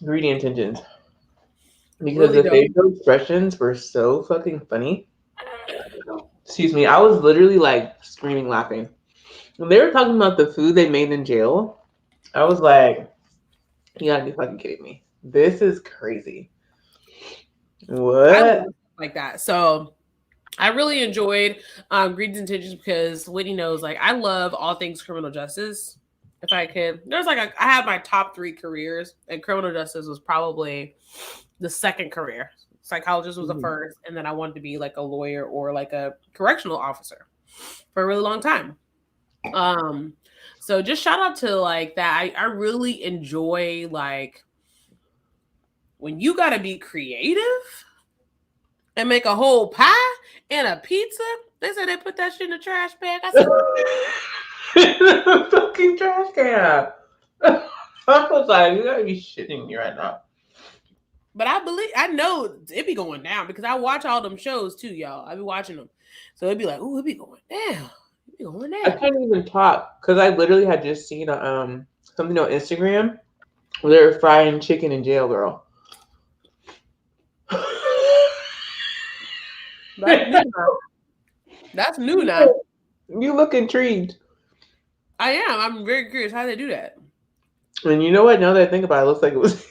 Greedy Intentions, because Really the though. facial expressions were so fucking funny. Excuse me, I was literally like screaming laughing. When they were talking about the food they made in jail, I was like, you gotta be fucking kidding me. This is crazy. I What? love like that. So I really enjoyed Greeds and Intentions because Whitney knows like I love all things criminal justice. If I could, there's like I have my top 3 careers, and criminal justice was probably the second career. Psychologist was the first, and then I wanted to be like a lawyer or like a correctional officer for a really long time. So just shout out to like that. I really enjoy like when you gotta be creative and make a whole pie and a pizza. They said they put that shit in the trash bag. I said, Fucking trash can. I was like, you gotta be shitting me right now. but I know it be going down because I watch all them shows too, y'all. I be watching them. So it'd be like, oh, it be going down. It be going I down. can't even talk because I literally had just seen something on Instagram where they were frying chicken in jail, girl. That's new now. That's new now. You look intrigued. I am. I'm very curious how they do that. And you know what? Now that I think about it, it looks like it was.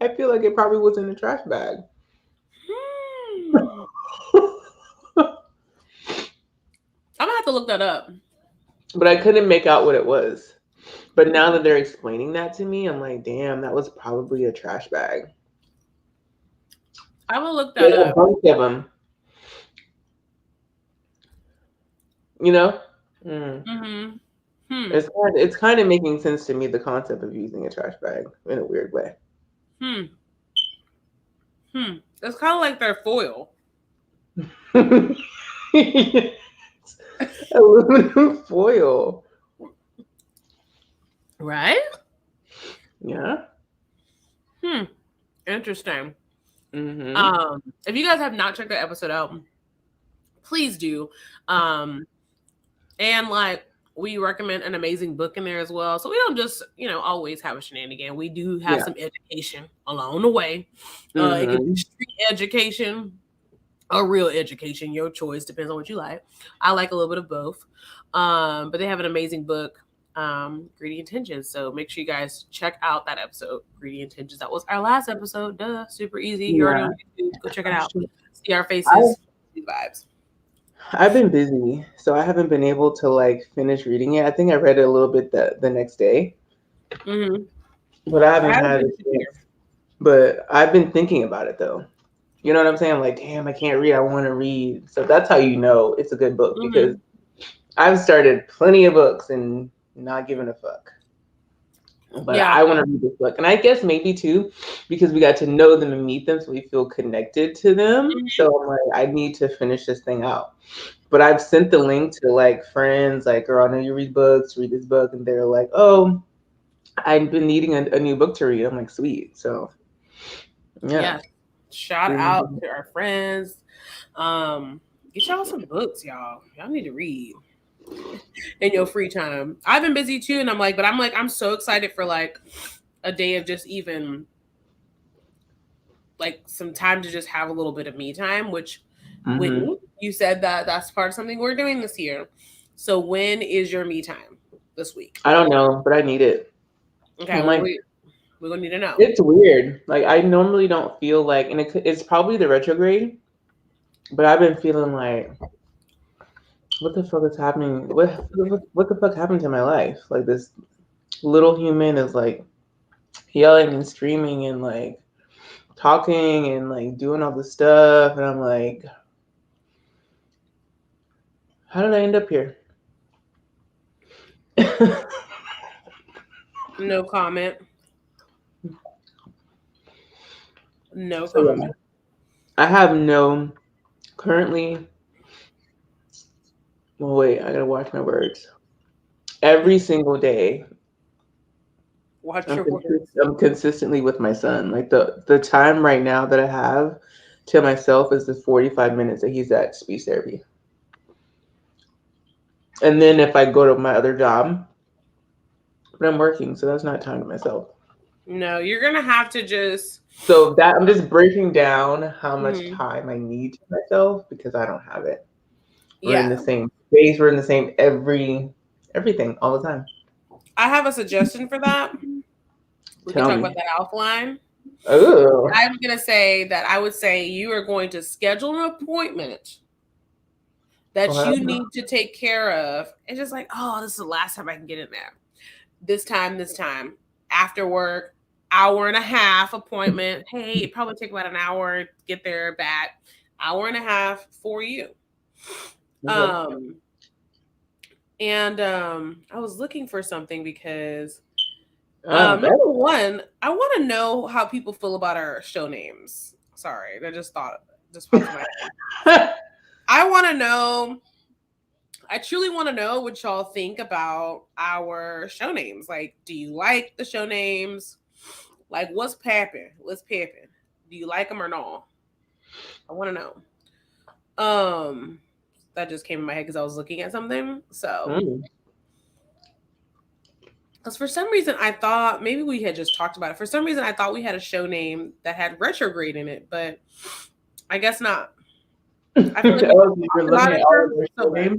I feel like it probably was in the trash bag. I'm gonna have to look that up. But I couldn't make out what it was. But now that they're explaining that to me, I'm like, damn, that was probably a trash bag. I will look that A up. bunch of them. You know? Mm-hmm. It's kind of making sense to me, the concept of using a trash bag in a weird way. It's kind of like their foil. Aluminum foil. Right? Yeah. Interesting. Mm-hmm. If you guys have not checked that episode out, please do. And like we recommend an amazing book in there as well. So we don't just, always have a shenanigan. We do have some education along the way. It can be street education or real education, your choice, depends on what you like. I like a little bit of both. But they have an amazing book, Greedy Intentions. So make sure you guys check out that episode, Greedy Intentions. That was our last episode. Duh, super easy. You're already on YouTube. Go check it out. See our faces, see the vibes. I've been busy, so I haven't been able to like finish reading it. I think I read it a little bit the next day, but I haven't had it. But I've been thinking about it though. You know what I'm saying? I'm like, damn, I can't read. I want to read. So that's how you know it's a good book because I've started plenty of books and not giving a fuck. But I want to read this book. And I guess maybe too, because we got to know them and meet them, so we feel connected to them. So I'm like, I need to finish this thing out. But I've sent the link to like friends, like, girl, I know you read books, read this book. And they're like, oh, I've been needing a new book to read. I'm like, sweet. So yeah. Shout out to our friends. Get y'all some books, y'all. Y'all need to read in your free time. I've been busy too, and I'm so excited for like a day of just even like some time to just have a little bit of me time, which Whitney, you said that that's part of something we're doing this year. So when is your me time this week? I don't know, but I need it. Okay, we're gonna need to know. It's weird. Like I normally don't feel like, and it's probably the retrograde, but I've been feeling like, what the fuck is happening? What the fuck happened to my life? Like this little human is like yelling and screaming and like talking and like doing all this stuff, and I'm like, how did I end up here? No comment. No So yeah, comment. I have no currently. Well, wait, I gotta watch my words. Every single day, Watch your words. I'm consistently with my son. Like the time right now that I have to myself is the 45 minutes that he's at speech therapy. And then if I go to my other job, but I'm working, so that's not time to myself. No, you're gonna have to just. So that I'm just breaking down how much Mhm. time I need to myself because I don't have it. We're in Yeah, the same space. We're in the same everything all the time. I have a suggestion for that. We can Tell talk me. about that offline. Oh, I'm gonna say that I would say you are going to schedule an appointment that you need to take care of. It's just like, oh, this is the last time I can get in there. This time, after work, hour and a half appointment. Hey, it probably take about an hour to get there back. Hour and a half for you. okay. Um, and I was looking for something because Better. number one, I want to know how people feel about our show names. Sorry, I just popped in my head. I want to know. I truly want to know what y'all think about our show names. Like, do you like the show names? Like, what's poppin'? What's poppin'? Do you like them or not? I want to know. That just came in my head because I was looking at something. So, because for some reason I thought maybe we had just talked about it. For some reason I thought we had a show name that had retrograde in it, but I guess not. I feel like we Oh, you were talked looking about at it all for of our so show much.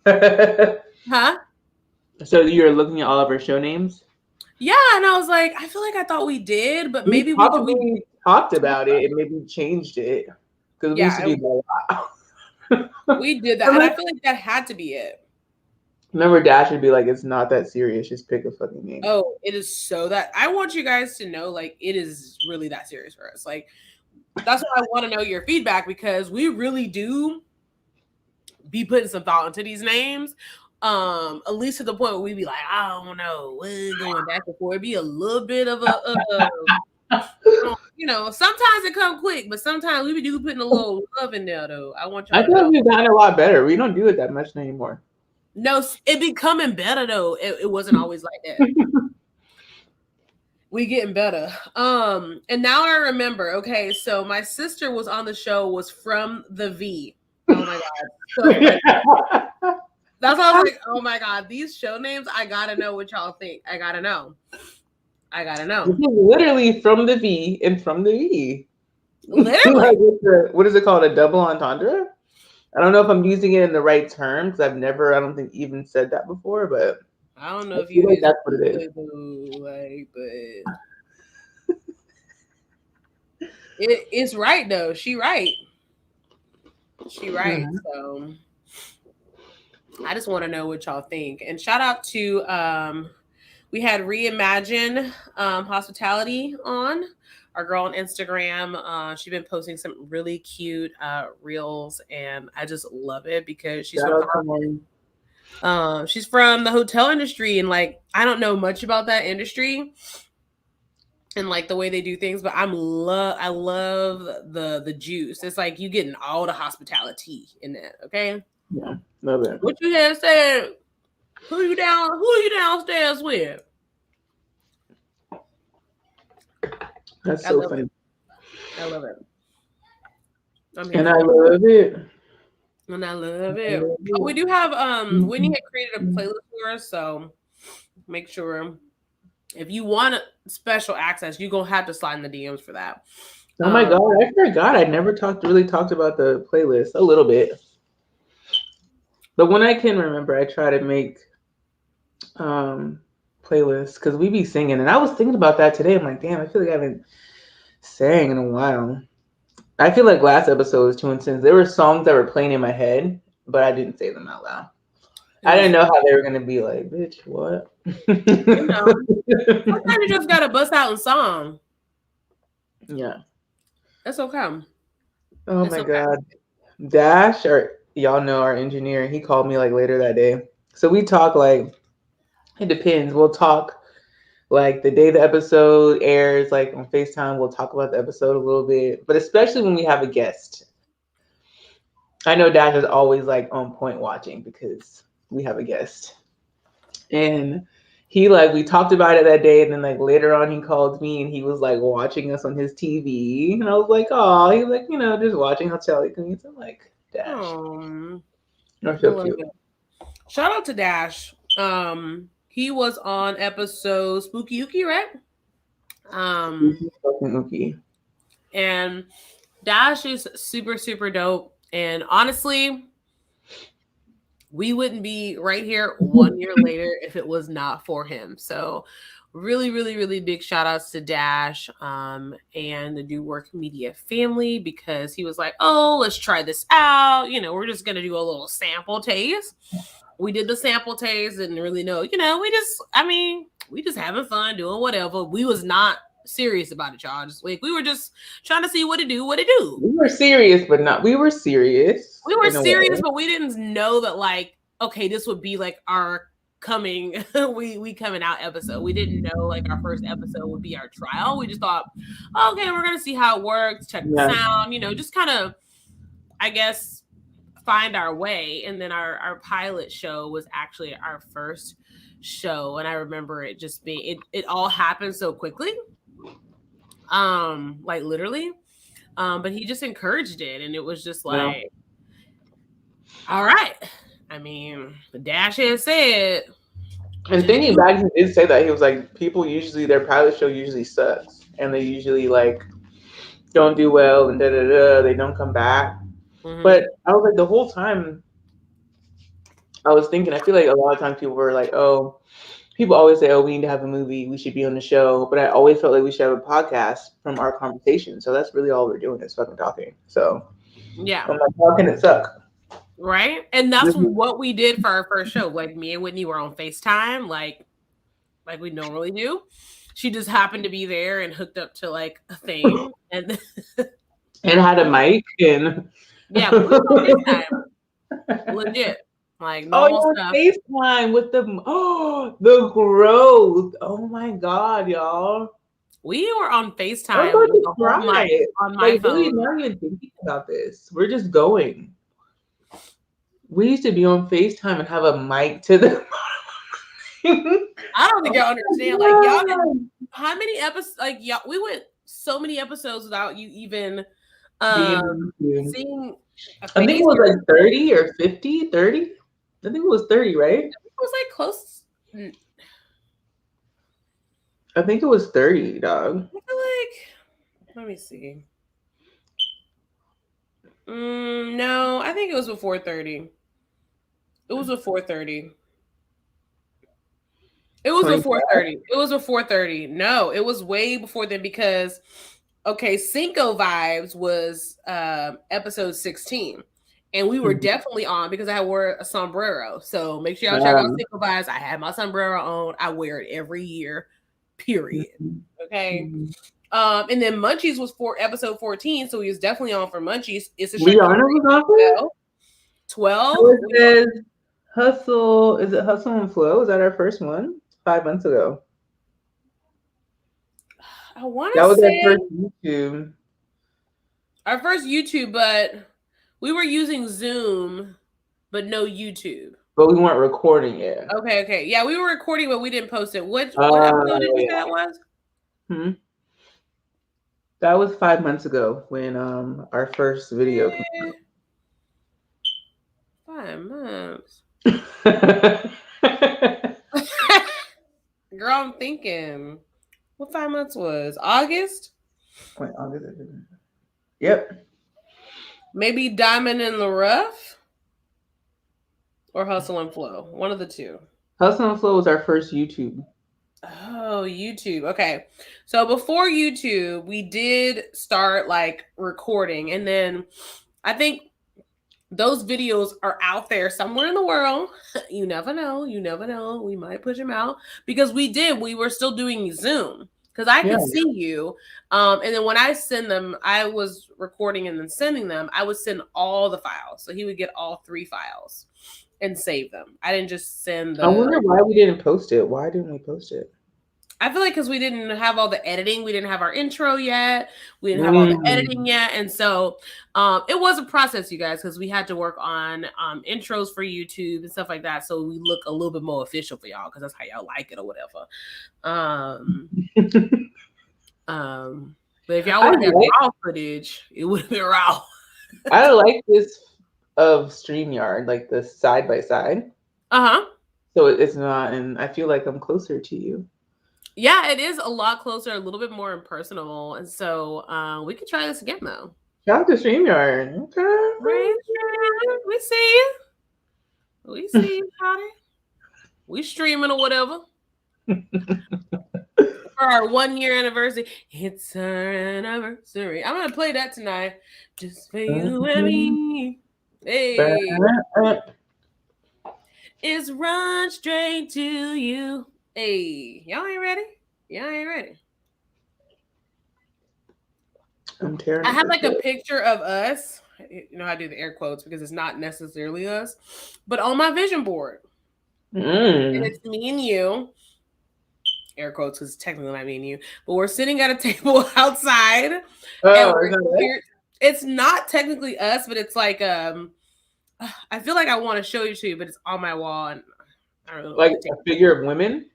names. Huh? So you're looking at all of our show names? Yeah, and I was like, I feel like I thought we did, but We maybe we probably talked about it and maybe changed it because we used to yeah, do that a lot. we did that, and I feel like that had to be it. Remember, Dash would be like, "It's not that serious. Just pick a fucking name." Oh, it is so that I want you guys to know, like, it is really that serious for us. Like, that's why I want to know your feedback because we really do be putting some thought into these names. At least to the point where we be like, I don't know, we're going back and forth. It'd be a little bit of sometimes it come quick, but sometimes we do putting a little love in there though. I want y'all I to feel like know. we've gotten a lot better. We don't do it that much anymore. No, it be coming better though. It wasn't always like that. We getting better. And now I remember. Okay, so my sister was on the show. Was from the V. Oh my god, so funny. That's why I was like, oh my god, these show names. I gotta know what y'all think. I gotta know. This is literally from the V and from the V. Literally. Like, what is it called? A double entendre? I don't know if I'm using it in the right term because I've never, I don't think, even said that before, but I don't know I if feel you like is that's what it is. like, but it's right though. She right. She right. Mhm. So I just want to know what y'all think. And shout out to we had Reimagine Hospitality on our girl on Instagram. She's been posting some really cute reels, and I just love it because she's Shout from out to she's from the hotel industry, and like I don't know much about that industry and like the way they do things, but I love the juice. It's like you getting all the hospitality in that. Okay, yeah, love it. what you had said? Who you downstairs with? That's I so love funny. it. I love it. I'm here And I for it. love it. And I love I it. love Oh, we it. do have Whitney had created a playlist for us, so make sure if you want special access, you're gonna have to slide in the DMs for that. Oh my God, I forgot. I never really talked about the playlist a little bit. But when I can remember, I try to make playlists because we be singing. And I was thinking about that today. I'm like, damn, I feel like I haven't sang in a while. I feel like last episode was too intense. There were songs that were playing in my head, but I didn't say them out loud. I didn't know how they were gonna be like, bitch, what? You know, sometimes you just gotta bust out in song. Yeah. That's okay. Oh It's my okay. God. Dash, or y'all know our engineer, he called me like later that day. So we talk like It depends. We'll talk like the day the episode airs, like on FaceTime, we'll talk about the episode a little bit. But especially when we have a guest. I know Dash is always like on point watching because we have a guest. And he like we talked about it that day, and then like later on he called me and he was like watching us on his TV. And I was like, oh, he was like, just watching how Charlie cleans. I'm like, Dash. You're so cute. Shout out to Dash. He was on episode Spooky Yuki, right? Fucking and Dash is super, super dope. And honestly, we wouldn't be right here 1 year later if it was not for him. So really, really, really big shout outs to Dash and the Do Work Media family, because he was like, oh, let's try this out. We're just going to do a little sample taste. We did the sample taste, didn't really know, we just having fun doing whatever. We was not serious about it, y'all. Just like we were just trying to see what it do. We were serious, but not. We were serious. We were serious, but we didn't know that like, okay, this would be like our coming we coming out episode. We didn't know like our first episode would be our trial. We just thought, okay, we're gonna see how it works, check the sound, just kind of, I guess, find our way. And then our pilot show was actually our first show, and I remember it just being it all happened so quickly, like literally, but he just encouraged it, and it was just like, all right. Dash had said, and thinking back, he did say that he was like, people usually their pilot show usually sucks, and they usually like don't do well, and they don't come back. But I was like, the whole time I was thinking, I feel like a lot of times people were like, oh, people always say, oh, we need to have a movie, we should be on the show. But I always felt like we should have a podcast from our conversation. So that's really all we're doing is fucking talking. So yeah, I'm like, how can it suck? Right. And that's what we did for our first show. Like me and Whitney were on FaceTime, like we normally do. She just happened to be there and hooked up to like a thing and had a mic and yeah, we were on FaceTime. Legit. Like normal stuff. FaceTime with the growth. Oh my God, y'all. We were on FaceTime with the whole mic on my phone. Really not even thinking about this. We're just going. We used to be on FaceTime and have a mic to the I don't think y'all understand. Like y'all did, how many episodes, like y'all, we went so many episodes without you even seeing a face. I think it was like 30 or 50, 30. I think it was 30, right? It was like close. I think it was 30, dog. I feel like, let me see. No, I think it was before 30. It was before 30. It was before 30. It was before 30. No, it was way before then because, okay, Cinco Vibes was episode 16. And we were definitely on because I wore a sombrero. So make sure y'all check out Cinco Vibes. I had my sombrero on. I wear it every year, period. Okay. And then Munchies was for episode 14, so he was definitely on for Munchies. It's a Rihanna was on 12. It says Hustle. Is it Hustle and Flow? Is that our first one? 5 months ago. I want to say that was our first YouTube. Our first YouTube, but we were using Zoom, but no YouTube. But we weren't recording it. Okay. Yeah, we were recording, but we didn't post it. What episode did you say that was? That was 5 months ago when our first video came out. 5 months. Girl, I'm thinking. What 5 months was? August? Wait, August. Yep. Maybe Diamond in the Rough? Or Hustle and Flow. One of the two. Hustle and Flow was our first YouTube. Oh, YouTube. Okay. So before YouTube, we did start like recording. And then I think those videos are out there somewhere in the world. You never know. You never know. We might push them out because we were still doing Zoom because I could see you. And then when I send them, I was recording and then sending them, I would send all the files. So he would get all 3 files. and save them. I didn't just send I wonder why we didn't post it. Why didn't we post it? I feel like because we didn't have all the editing, we didn't have our intro yet, we didn't have all the editing yet, and so it was a process, you guys, because we had to work on intros for YouTube and stuff like that, so we look a little bit more official for y'all because that's how y'all like it or whatever. But if y'all would have had raw footage, it would have been raw. I like this of StreamYard, like the side by side. So it's not, and I feel like I'm closer to you. Yeah, it is a lot closer, a little bit more impersonal, and so we could try this again though. Shout out to StreamYard. Okay. We see you. We see you, Cotty. We streaming or whatever. For our 1 year anniversary. It's our anniversary. I'm gonna play that tonight. Just for you and me. Hey. It's run straight to you. Hey. Y'all ain't ready? Y'all ain't ready. I'm tearing. I have like a picture of us. You know, I do the air quotes because it's not necessarily us, but on my vision board. And it's me and you. Air quotes because technically not me and you, but we're sitting at a table outside. It's not technically us, but it's like I feel like I want to show you to you, but it's on my wall, and I don't know. Like a figure of women.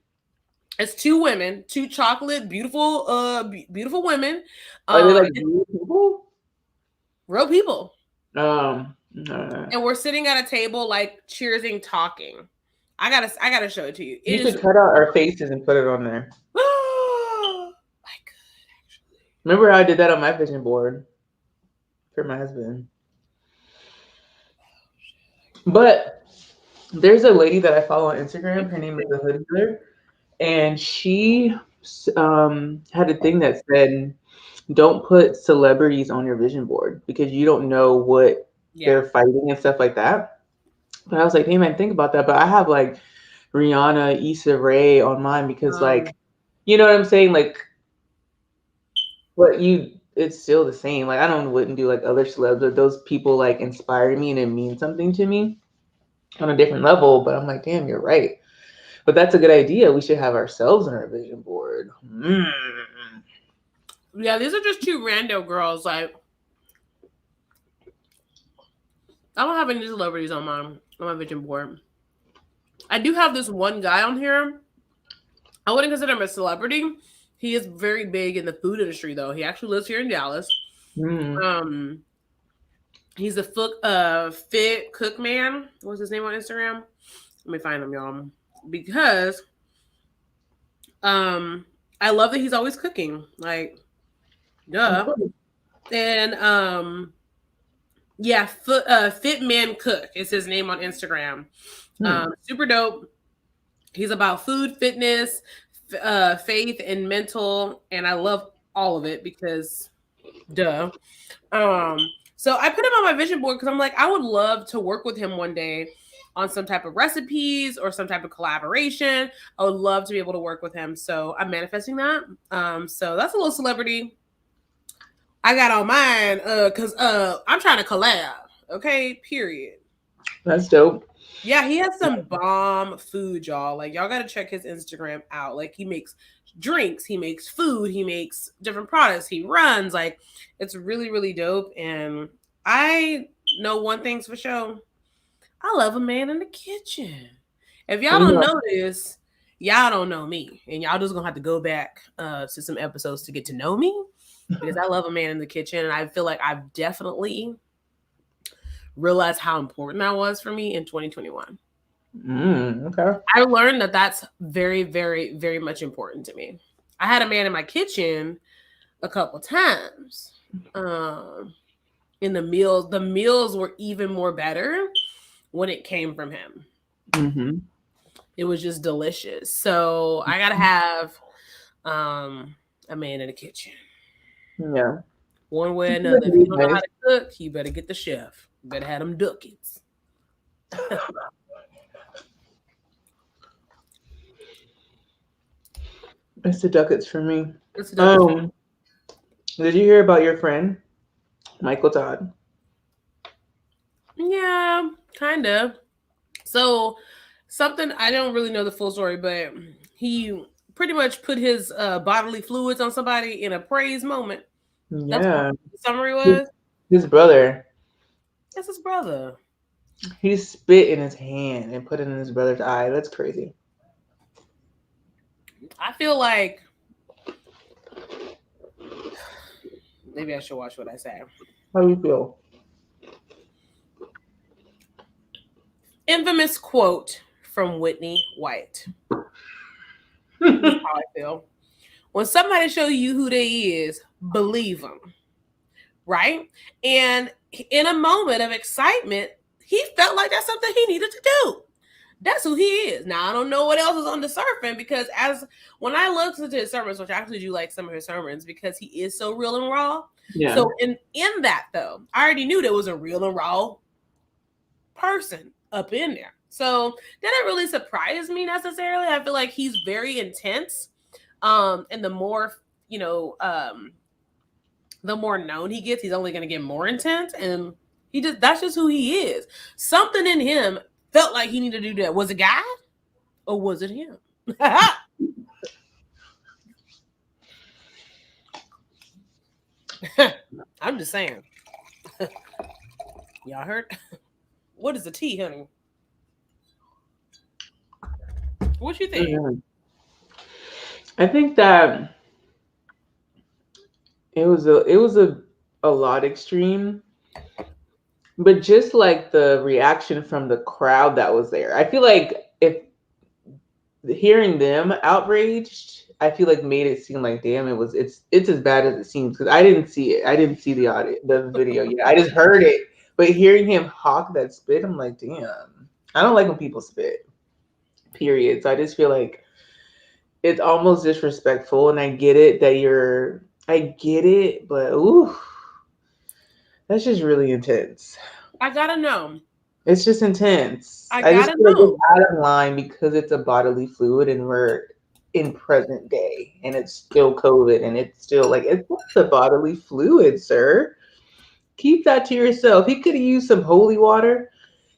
It's two women, two chocolate, beautiful, beautiful women. Are they like real people? Real people. And we're sitting at a table, like cheersing, talking. I gotta show it to you. You should cut out our faces and put it on there. I could actually. Remember how I did that on my vision board for my husband? But there's a lady that I follow on Instagram. Her name is the Hood Dealer, and she had a thing that said, "Don't put celebrities on your vision board because you don't know what they're fighting and stuff like that." But I was like, hey man, think about that. But I have like Rihanna, Issa Rae on mine because like, you know what I'm saying? Like, it's still the same. Like, I wouldn't do like other celebs, but those people like inspired me and it means something to me on a different level. But I'm like, damn, you're right. But that's a good idea. We should have ourselves on our vision board. Yeah, these are just two rando girls. Like, I don't have any celebrities on my vision board. I do have this one guy on here. I wouldn't consider him a celebrity. He is very big in the food industry, though. He actually lives here in Dallas. He's a fit cook man. What's his name on Instagram? Let me find him, y'all. Because I love that he's always cooking. Like, duh. And yeah, Fit Man Cook is his name on Instagram. Super dope. He's about food, fitness, faith, and mental, and I love all of it because, duh. So I put him on my vision board because I'm like, I would love to work with him one day on some type of recipes or some type of collaboration. I would love to be able to work with him. So I'm manifesting that. So that's a little celebrity I got on mine because I'm trying to collab. Okay, period. That's dope. Yeah, he has some bomb food, y'all. Like, y'all got to check his Instagram out. Like, he makes drinks, he makes food, he makes different products, he runs. Like, it's really, really dope. And I know one thing's for sure. I love a man in the kitchen. If y'all don't know this, y'all don't know me. And y'all just going to have to go back to some episodes to get to know me. Because I love a man in the kitchen. And I feel like I've definitely realized how important that was for me in 2021. Okay. I learned that that's very, very, very much important to me. I had a man in my kitchen a couple times. In the meals were even more better when it came from him. It was just delicious. So I gotta have a man in the kitchen. Yeah. One way or another. If you don't know how to cook, you better get the chef. You better have them ducats. It's the ducats for me. Did you hear about your friend, Michael Todd? Yeah, kind of. So something, I don't really know the full story, but he pretty much put his bodily fluids on somebody in a praise moment. That's what Yeah. the summary His, was. his brother, That's his brother. he spit in his hand and put it in his brother's eye. That's crazy. I feel like maybe I should watch what I say. How do you feel? Infamous quote from Whitney White. This is how I feel. When somebody show you who they is, believe them. Right? And in a moment of excitement, he felt like that's something he needed to do. That's who he is. Now I don't know what else is on the surfing, because as when I looked into his sermons, which I actually do like some of his sermons because he is so real and raw. Yeah. So in that though, I already knew there was a real and raw person up in there. So that didn't really surprise me necessarily. I feel like he's very intense. And the more, the more known he gets, he's only going to get more intense. And that's just who he is. Something in him felt like he needed to do that. Was it God or was it him? I'm just saying. Y'all heard? What is the tea, honey? What you think? I think that it was a lot extreme, but just like the reaction from the crowd that was there, I feel like if hearing them outraged, I feel like made it seem like, damn, it's as bad as it seems, because I didn't see it. I didn't see the video yet. I just heard it, but hearing him hawk that spit, I'm like, damn, I don't like when people spit. Period. So I just feel like it's almost disrespectful, and I get it but ooh, that's just really intense. I gotta know. It's just intense. I I just gotta feel like know. it's out of line because it's a bodily fluid and we're in present day and it's still COVID and it's still like, it's not a bodily fluid, sir. Keep that to yourself. He could have used some holy water.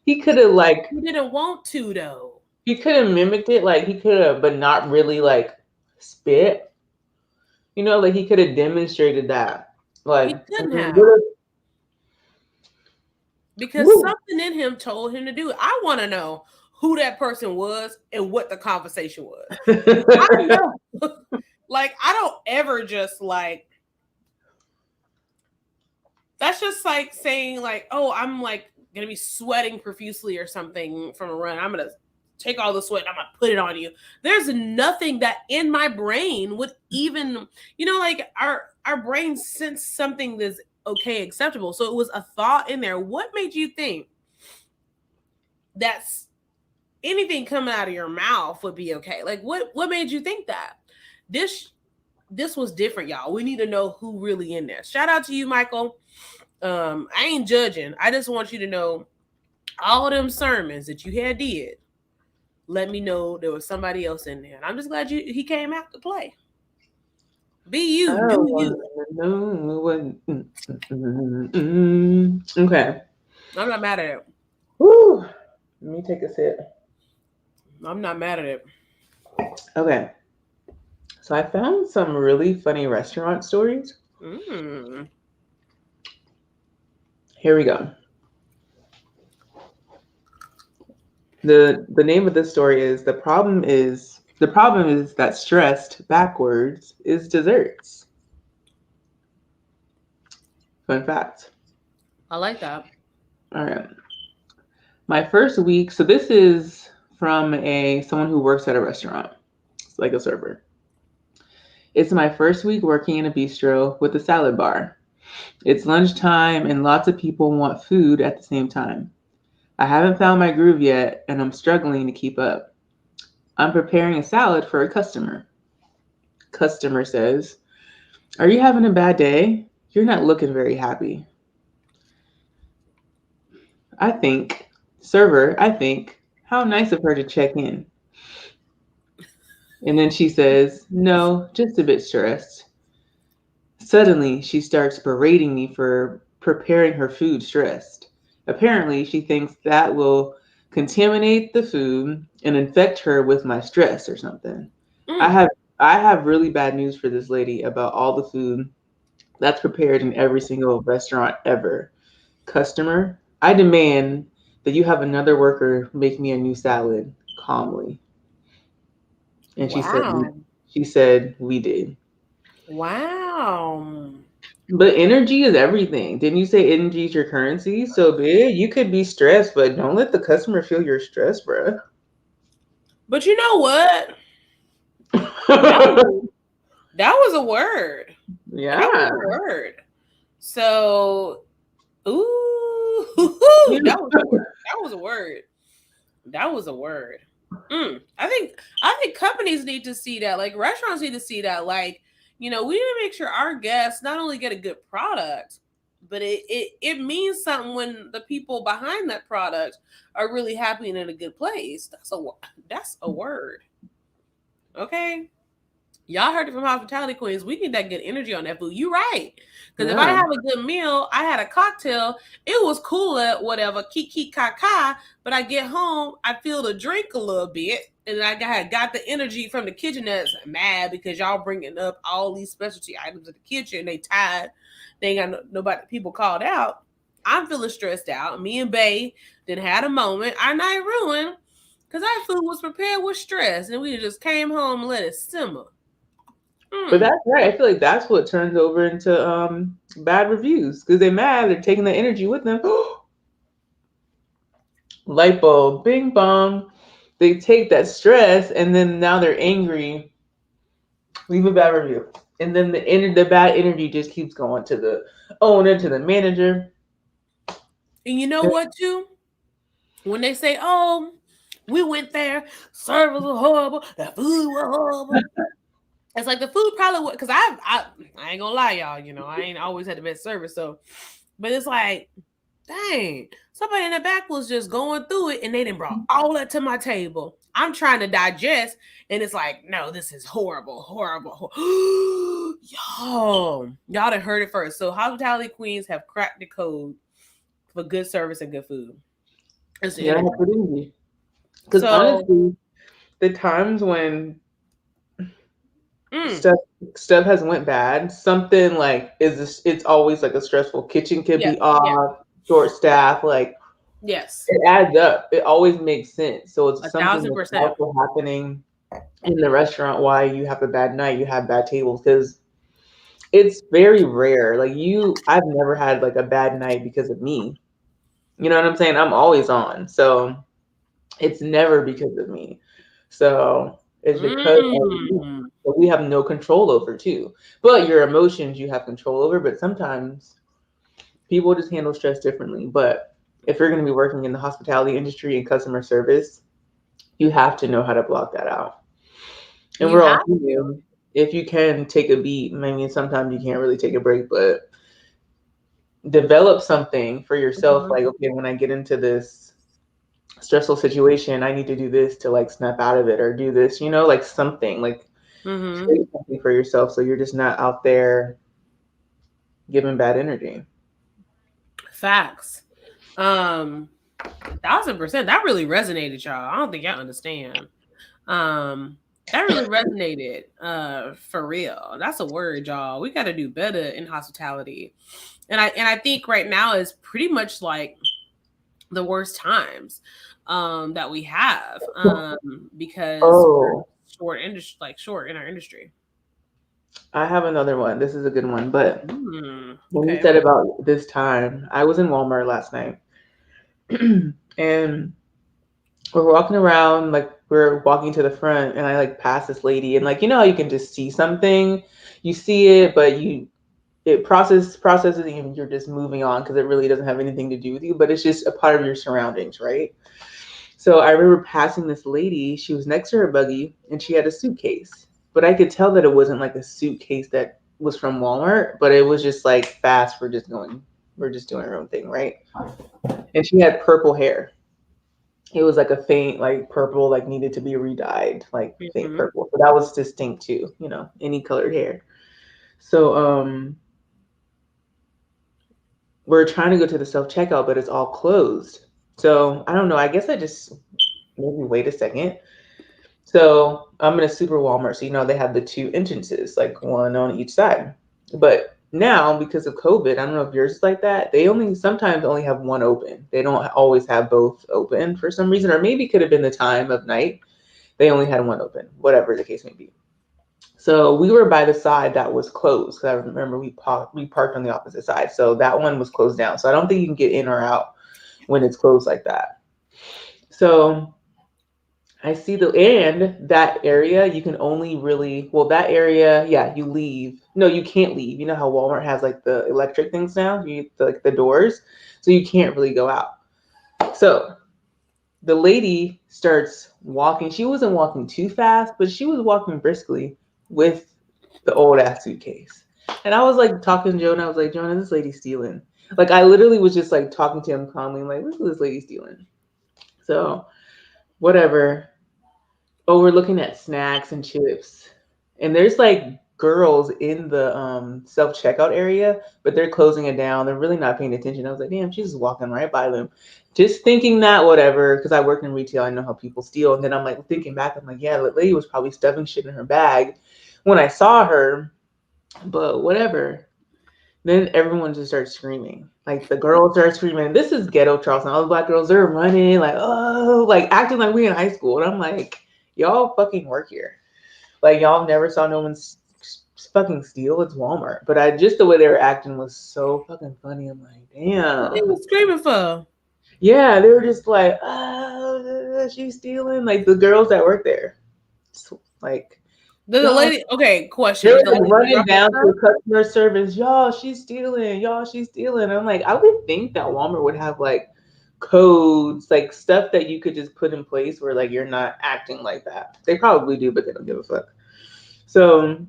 He could have He didn't want to though. he could have mimicked it, like he could have, but not really like spit. Like he could have demonstrated that. Like He couldn't have. Because woo. something in him told him to do it. I want to know who that person was and what the conversation was. I know. Like, I don't ever just like, that's just like saying like, oh, I'm like going to be sweating profusely or something from a run. I'm going to take all the sweat and I'm going to put it on you. There's nothing that in my brain would even, like our brain sense something that's okay, acceptable. So it was a thought in there. What made you think that's anything coming out of your mouth would be okay? Like what made you think that? This was different, y'all. We need to know who really in there. Shout out to you, Michael. I ain't judging. I just want you to know all them sermons that you had did. Let me know there was somebody else in there. And I'm just glad he came out to play. Be you, do you. Okay. I'm not mad at it. Woo. Let me take a sip. I'm not mad at it. Okay. So I found some really funny restaurant stories. Here we go. The name of this story is The problem is that stressed backwards is desserts. Fun fact. I like that. All right. My first week, so this is from someone who works at a restaurant, like a server. It's my first week working in a bistro with a salad bar. It's lunchtime and lots of people want food at the same time. I haven't found my groove yet and I'm struggling to keep up. I'm preparing a salad for a customer. Customer says, "Are you having a bad day? You're not looking very happy." Server, how nice of her to check in. And then she says, "No, just a bit stressed." Suddenly, she starts berating me for preparing her food stressed. Apparently, she thinks that will contaminate the food and infect her with my stress or something. I Mm. have I have really bad news for this lady about all the food that's prepared in every single restaurant ever. Customer, I demand that you have another worker make me a new salad calmly. And Wow. she said we did. Wow. But energy is everything. Didn't you say energy is your currency? So big, you could be stressed, but don't let the customer feel your stress, bruh. But you know what? That was that was a word. That was Yeah. a word. So, ooh, that was a word. That was a word. That was a word. I think companies need to see that. Like restaurants need to see that. Like, we need to make sure our guests not only get a good product, but it means something when the people behind that product are really happy and in a good place. That's a word. Okay. Y'all heard it from hospitality queens. We need that good energy on that food. You right. Because if I Yeah. have a good meal, I had a cocktail, it was cool at whatever, kiki kaka, but I get home, I feel the drink a little bit, and I got the energy from the kitchen that's mad because y'all bringing up all these specialty items in the kitchen. They tired. They ain't got nobody, people called out. I'm feeling stressed out. Me and Bay then had a moment. Our night ruined because our food was prepared with stress, and we just came home and let it simmer. But Hmm. that's right. I feel like that's what turns over into bad reviews because they're mad. They're taking the energy with them. Light bulb, bing bong. They take that stress and then now they're angry. Leave a bad review, and then the bad energy just keeps going to the owner, to the manager. And you know what, too? When they say, "Oh, we went there, service was horrible, the food was horrible," it's like the food probably was because I ain't gonna lie, y'all. I ain't always had the best service, so. But it's like, dang, somebody in the back was just going through it, and they didn't brought all that to my table. I'm trying to digest, and it's like, no, this is horrible, horrible. Y'all done heard it first. So hospitality queens have cracked the code for good service and good food. It's the Yeah, energy. absolutely. Because So, honestly, the times when mm, stuff stuff has went bad, something like it's always like a stressful kitchen could yeah, be yeah, off, short staff, like yes, it adds up. It always makes sense. So it's a something thousand that's percent. also happening in the restaurant why you have a bad night, you have bad tables because it's very rare. Like I've never had like a bad night because of me. You know what I'm saying? I'm always on. So it's never because of me. So it's because of you Mm. that we have no control over too. But your emotions you have control over, but sometimes people just handle stress differently. But if you're going to be working in the hospitality industry and customer service, you have to know how to block that out. And You we're all have to. human. If you can take a beat, I mean, sometimes you can't really take a break, but develop something for yourself. Mhm. Like, okay, when I get into this stressful situation, I need to do this to like snap out of it or do this, like something like Mhm. create something for yourself so you're just not out there giving bad energy. Facts. 1,000%. That really resonated, y'all. I don't think y'all understand. Um, that really resonated. For real. That's a word, y'all. We got to do better in hospitality. And I think right now is pretty much like the worst times that we have because we're Oh, short in our industry. I have another one. This is a good one. But when you Okay. said about this time, I was in Walmart last night and we're walking around, like we're walking to the front, and I like pass this lady, and like how you can just see something, you see it, but it processes and you're just moving on because it really doesn't have anything to do with you, but it's just a part of your surroundings, right? So I remember passing this lady. She was next to her buggy, and she had a suitcase, but I could tell that it wasn't like a suitcase that was from Walmart, but it was just like fast. We're just doing our own thing, right? And she had purple hair. It was like a faint like purple, like needed to be redyed, like faint Mhm. purple. So that was distinct too, any colored hair. So we're trying to go to the self checkout, but it's all closed. So I don't know. I guess I just maybe wait a second. So I'm in a super Walmart. So, they have the two entrances, like one on each side. But now, because of COVID, I don't know if yours is like that. They only sometimes only have one open. They don't always have both open for some reason, or maybe it could have been the time of night. They only had one open, whatever the case may be. So we were by the side that was closed because I remember we parked on the opposite side. So that one was closed down. So I don't think you can get in or out when it's closed like that. So I see and that area you can only really that area, yeah, you leave. No, you can't leave. You know how Walmart has like the electric things now, like the doors, so you can't really go out. So the lady starts walking. She wasn't walking too fast, but she was walking briskly with the old ass suitcase. And I was like talking to Jonah. I was like, Jonah, this lady's stealing. Like I literally was just like talking to him calmly, like, look at this lady stealing. So whatever. Oh, we're looking at snacks and chips. And there's like girls in the self checkout area, but they're closing it down. They're really not paying attention. I was like, damn, she's just walking right by them. Just thinking that, whatever, because I work in retail, I know how people steal. And then I'm like thinking back, I'm like, yeah, the lady was probably stuffing shit in her bag when I saw her, but whatever. Then everyone just starts screaming. Like the girls start screaming. This is ghetto Charleston. All the black girls, they're running, like, oh, like acting like we in high school. And I'm like, y'all fucking work here. Like y'all never saw no one fucking steal. It's Walmart. But I just the way they were acting was so fucking funny. I'm like, What they damn. was screaming for? Yeah, they were just like, oh, she's stealing. Like the girls that work there. Like, Did the y'all, lady? Okay, they question. were Did the like lady running drop her down stuff? to customer service. Y'all, she's stealing. Y'all, she's stealing. I'm like, I would think that Walmart would have like codes, like stuff that you could just put in place where like you're not acting like that. They probably do, but they don't give a fuck. So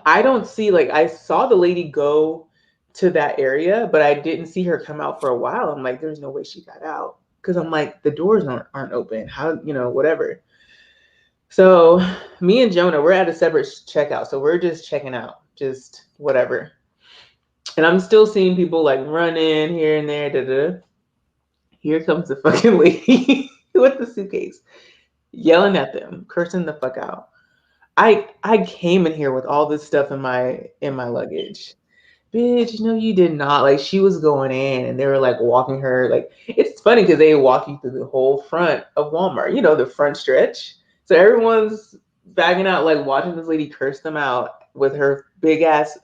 I don't see like I saw the lady go to that area, but I didn't see her come out for a while. I'm like, there's no way she got out because I'm like the doors aren't open. How whatever. So me and Jonah, we're at a separate checkout, so we're just checking out, just whatever. And I'm still seeing people like running here and there. Da, da. Here comes the fucking lady with the suitcase, yelling at them, cursing the fuck out. I came in here with all this stuff in my luggage. Bitch, no, you did not. Like she was going in and they were like walking her. Like it's funny because they walk you through the whole front of Walmart, the front stretch. So everyone's bagging out, like watching this lady curse them out with her big ass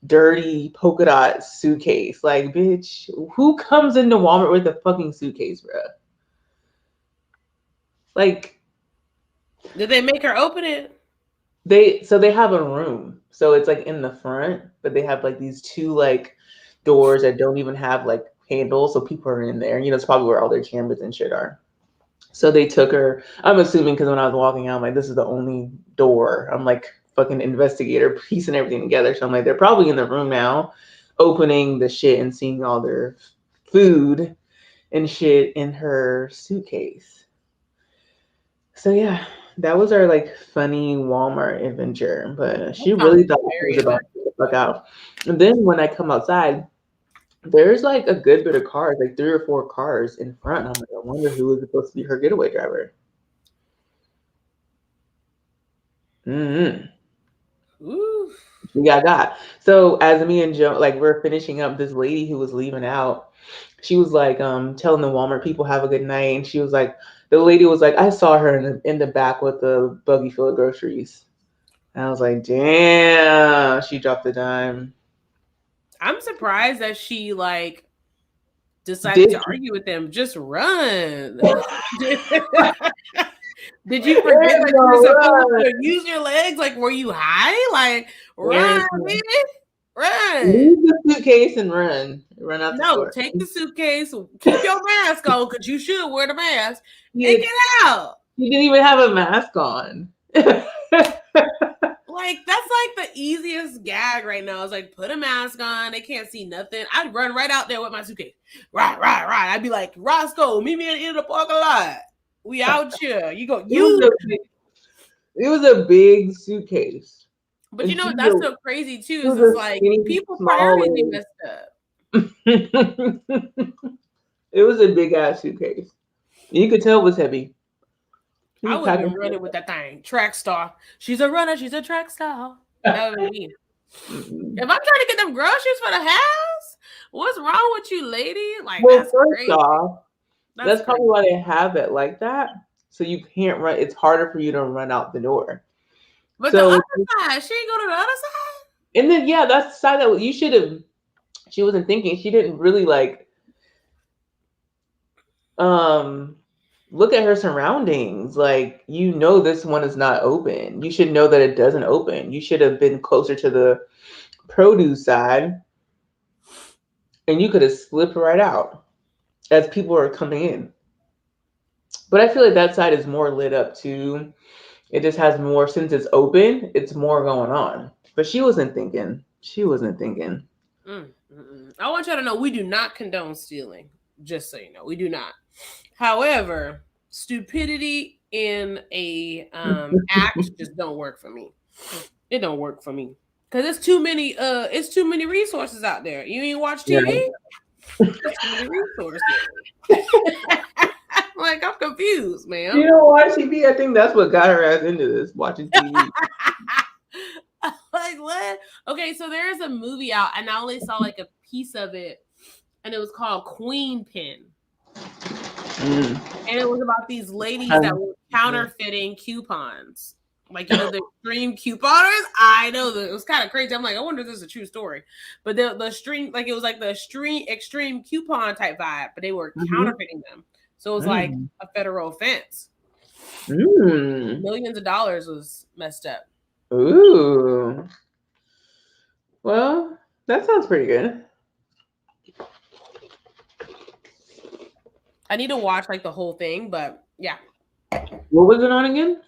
dirty polka dot suitcase. Like, bitch, who comes into Walmart with a fucking suitcase, bro? Like, Did they make her open it? they have a room, so it's like in the front, but they have like these two like doors that don't even have like handles, so people are in there. It's probably where all their cameras and shit are. So they took her. I'm assuming because when I was walking out, I'm like, this is the only door. I'm like fucking investigator piecing everything together. So I'm like, they're probably in the room now, opening the shit and seeing all their food and shit in her suitcase. So yeah, that was our like funny Walmart adventure. But That she really sounds thought she very was about hilarious. to get the fuck out. And then when I come outside, there's like a good bit of cars, like 3 or 4 cars in front. I'm like, I wonder who was supposed to be her getaway driver. Mm-hmm. Ooh. She got. So as me and Joe, like we're finishing up, this lady who was leaving out, she was like, telling the Walmart people have a good night, and she was like, the lady was like, I saw her in the back with the buggy full of groceries. And I was like, damn, she dropped the dime. I'm surprised that she like decided Did to argue with them. Just run. Did you forget there's that no you're supposed run. to use your legs? Like, were you high? Like, run, There's no, baby, run. leave the suitcase and run. Run out the No, store. take the suitcase, keep your mask on because you should wear the mask, and She, get out. she didn't even have a mask on. Like, that's like the easiest gag right now. Is like, put a mask on. They can't see nothing. I'd run right out there with my suitcase. Right. I'd be like, Roscoe, meet me at the end of the parking lot. We out here. You go, It was you. a big, it was a big suitcase. But And you know she what? That's was so crazy too. she Is was it's a like skinny, people small priorities be lady. messed up. It was a big ass suitcase. You could tell it was heavy. He I was would have packing. been running with that thing. Track star. She's a runner. She's a track star. That would be me. If I'm trying to get them groceries for the house, what's wrong with you, lady? Like, Well, that's first crazy. off, That's that's crazy. probably why they have it like that. So you can't run. It's harder for you to run out the door. But the So, other side, she ain't go to the other side. and then yeah, that's the side that you should have. She wasn't thinking. She didn't really like um look at her surroundings. Like this one is not open. You should know that it doesn't open. You should have been closer to the produce side, and you could have slipped right out as people are coming in. But I feel like that side is more lit up too. It just has more, since it's open, it's more going on. But she wasn't thinking. She wasn't thinking. I want you to know we do not condone stealing. Just so you know, we do not. However, stupidity in a act just don't work for me. It don't work for me because it's too many resources out there. You ain't watch Yeah. TV. There's too many resources. Like, I'm confused, man. You don't watch TV? I think that's what got her ass into this, watching TV. Like, what? Okay, so there's a movie out, and I only saw like a piece of it, and it was called Queen Pin. And it was about these ladies that were counterfeiting coupons. Like, the extreme couponers. I know that it was kind of crazy. I'm like, I wonder if this is a true story. But the string, like, it was like the extreme coupon type vibe, but they were counterfeiting them. So it was like a federal offense. Millions of dollars was messed up. Ooh. Well, that sounds pretty good. I need to watch like the whole thing, but yeah. What was it on again?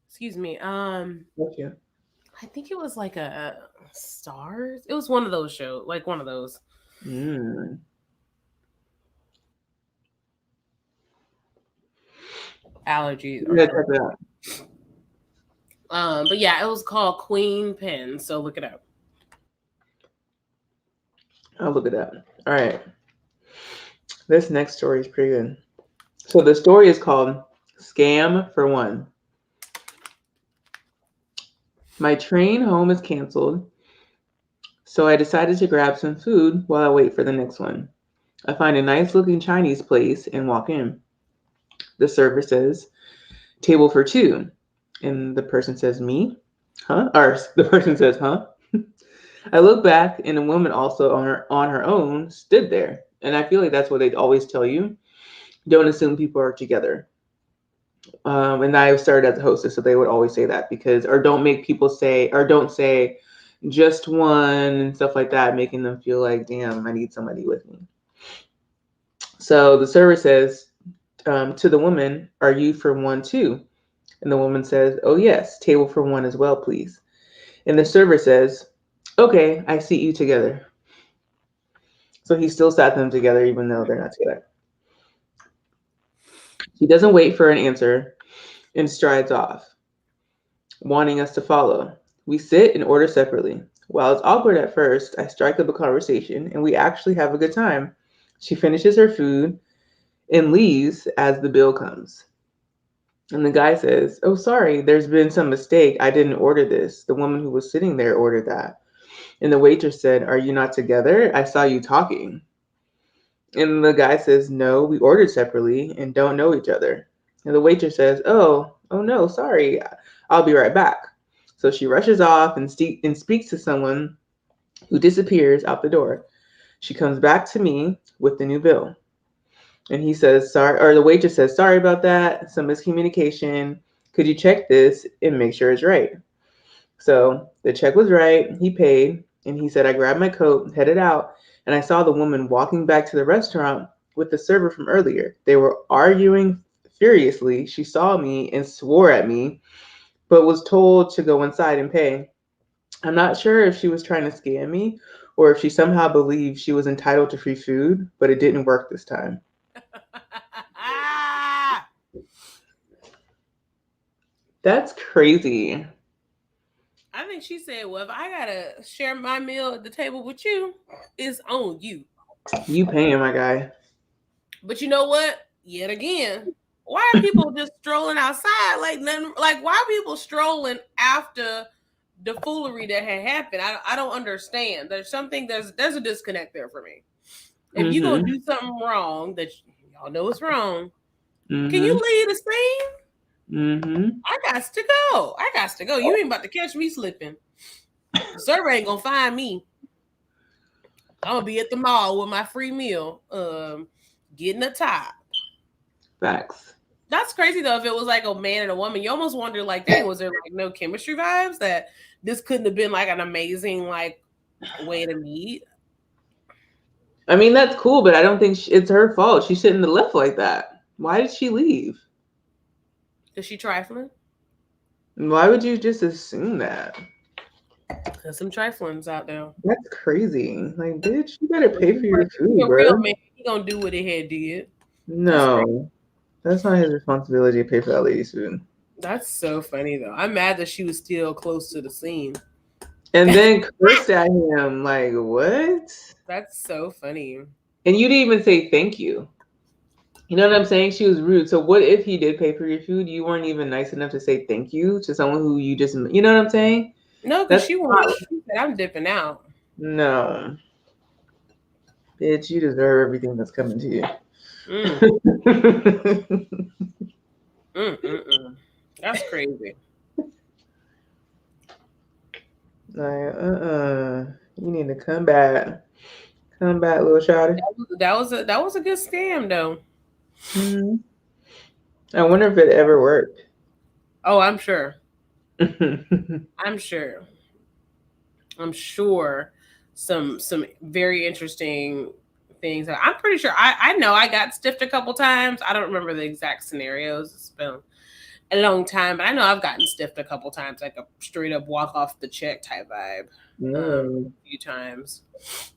Excuse me. Okay. I think it was like a Stars. It was one of those shows, like one of those. Allergies. Yeah, check it out. But yeah, it was called Queen Pin. So look it up. I'll look it up. All right. This next story is pretty good. So the story is called Scam for One. My train home is canceled, so I decided to grab some food while I wait for the next one. I find a nice looking Chinese place and walk in. The server says, table for two. And the person says, me? Huh? Or the person says, huh? I look back and a woman also on her own stood there. And I feel like that's what they always tell you. Don't assume people are together. And I started as a hostess, so they would always say that or don't make people say, or don't say just one and stuff like that, making them feel like, damn, I need somebody with me. So the server says to the woman, are you for one too? And the woman says, oh yes, table for one as well, please. And the server says, okay, I seat you together. So he still sat them together even though they're not together. He doesn't wait for an answer and strides off, wanting us to follow. We sit and order separately. While it's awkward at first, I strike up a conversation and we actually have a good time. She finishes her food and leaves as the bill comes. And the guy says, oh, sorry, there's been some mistake. I didn't order this. The woman who was sitting there ordered that. And the waitress said, are you not together? I saw you talking. And the guy says, no, we ordered separately and don't know each other. And the waitress says, oh no, sorry. I'll be right back. So she rushes off and speaks to someone who disappears out the door. She comes back to me with the new bill. And he says, sorry, or the waitress says, sorry about that. Some miscommunication. Could you check this and make sure it's right? So the check was right. He paid. And he said, I grabbed my coat, headed out, and I saw the woman walking back to the restaurant with the server from earlier. They were arguing furiously. She saw me and swore at me, but was told to go inside and pay. I'm not sure if she was trying to scam me or if she somehow believed she was entitled to free food, but it didn't work this time. That's crazy. I think she said, well, if I gotta share my meal at the table with you, it's on you. You paying, my guy. But you know what? Yet again, why are people just strolling outside like nothing? Like, why are people strolling after the foolery that had happened? I don't understand. There's a disconnect there for me. If you gonna do something wrong that y'all know is wrong, can you leave the scene? I got to go. I got to go. You ain't about to catch me slipping. The server ain't gonna find me. I'm gonna be at the mall with my free meal, getting a top. Facts. That's crazy though. If it was like a man and a woman, you almost wonder like, dang, was there like no chemistry vibes that this couldn't have been like an amazing like way to meet? I mean, that's cool, but I don't think it's her fault. She shouldn't have left like that. Why did she leave? Is she trifling? Why would you just assume that? There's some triflings out there. That's crazy. Like, bitch, you better pay for your food, He a bro. real man. He gonna do what he had did. No, that's not his responsibility to pay for that lady's food. That's so funny though. I'm mad that she was still close to the scene. And then cursed at him. Like, what? That's so funny. And you didn't even say thank you. You know what I'm saying? She was rude. So what if he did pay for your food? You weren't even nice enough to say thank you to someone who you just, you know what I'm saying? No, because she said, I'm dipping out. No. Bitch, you deserve everything that's coming to you. That's crazy. Like, you need to come back. Come back, little shawty. That was a good scam though. I wonder if it ever worked. Oh, I'm sure. I'm sure some very interesting things. I'm pretty sure I know I got stiffed a couple times. I don't remember the exact scenarios. It's been a long time, but I know I've gotten stiffed a couple times, like a straight up walk off the check type vibe. A few times,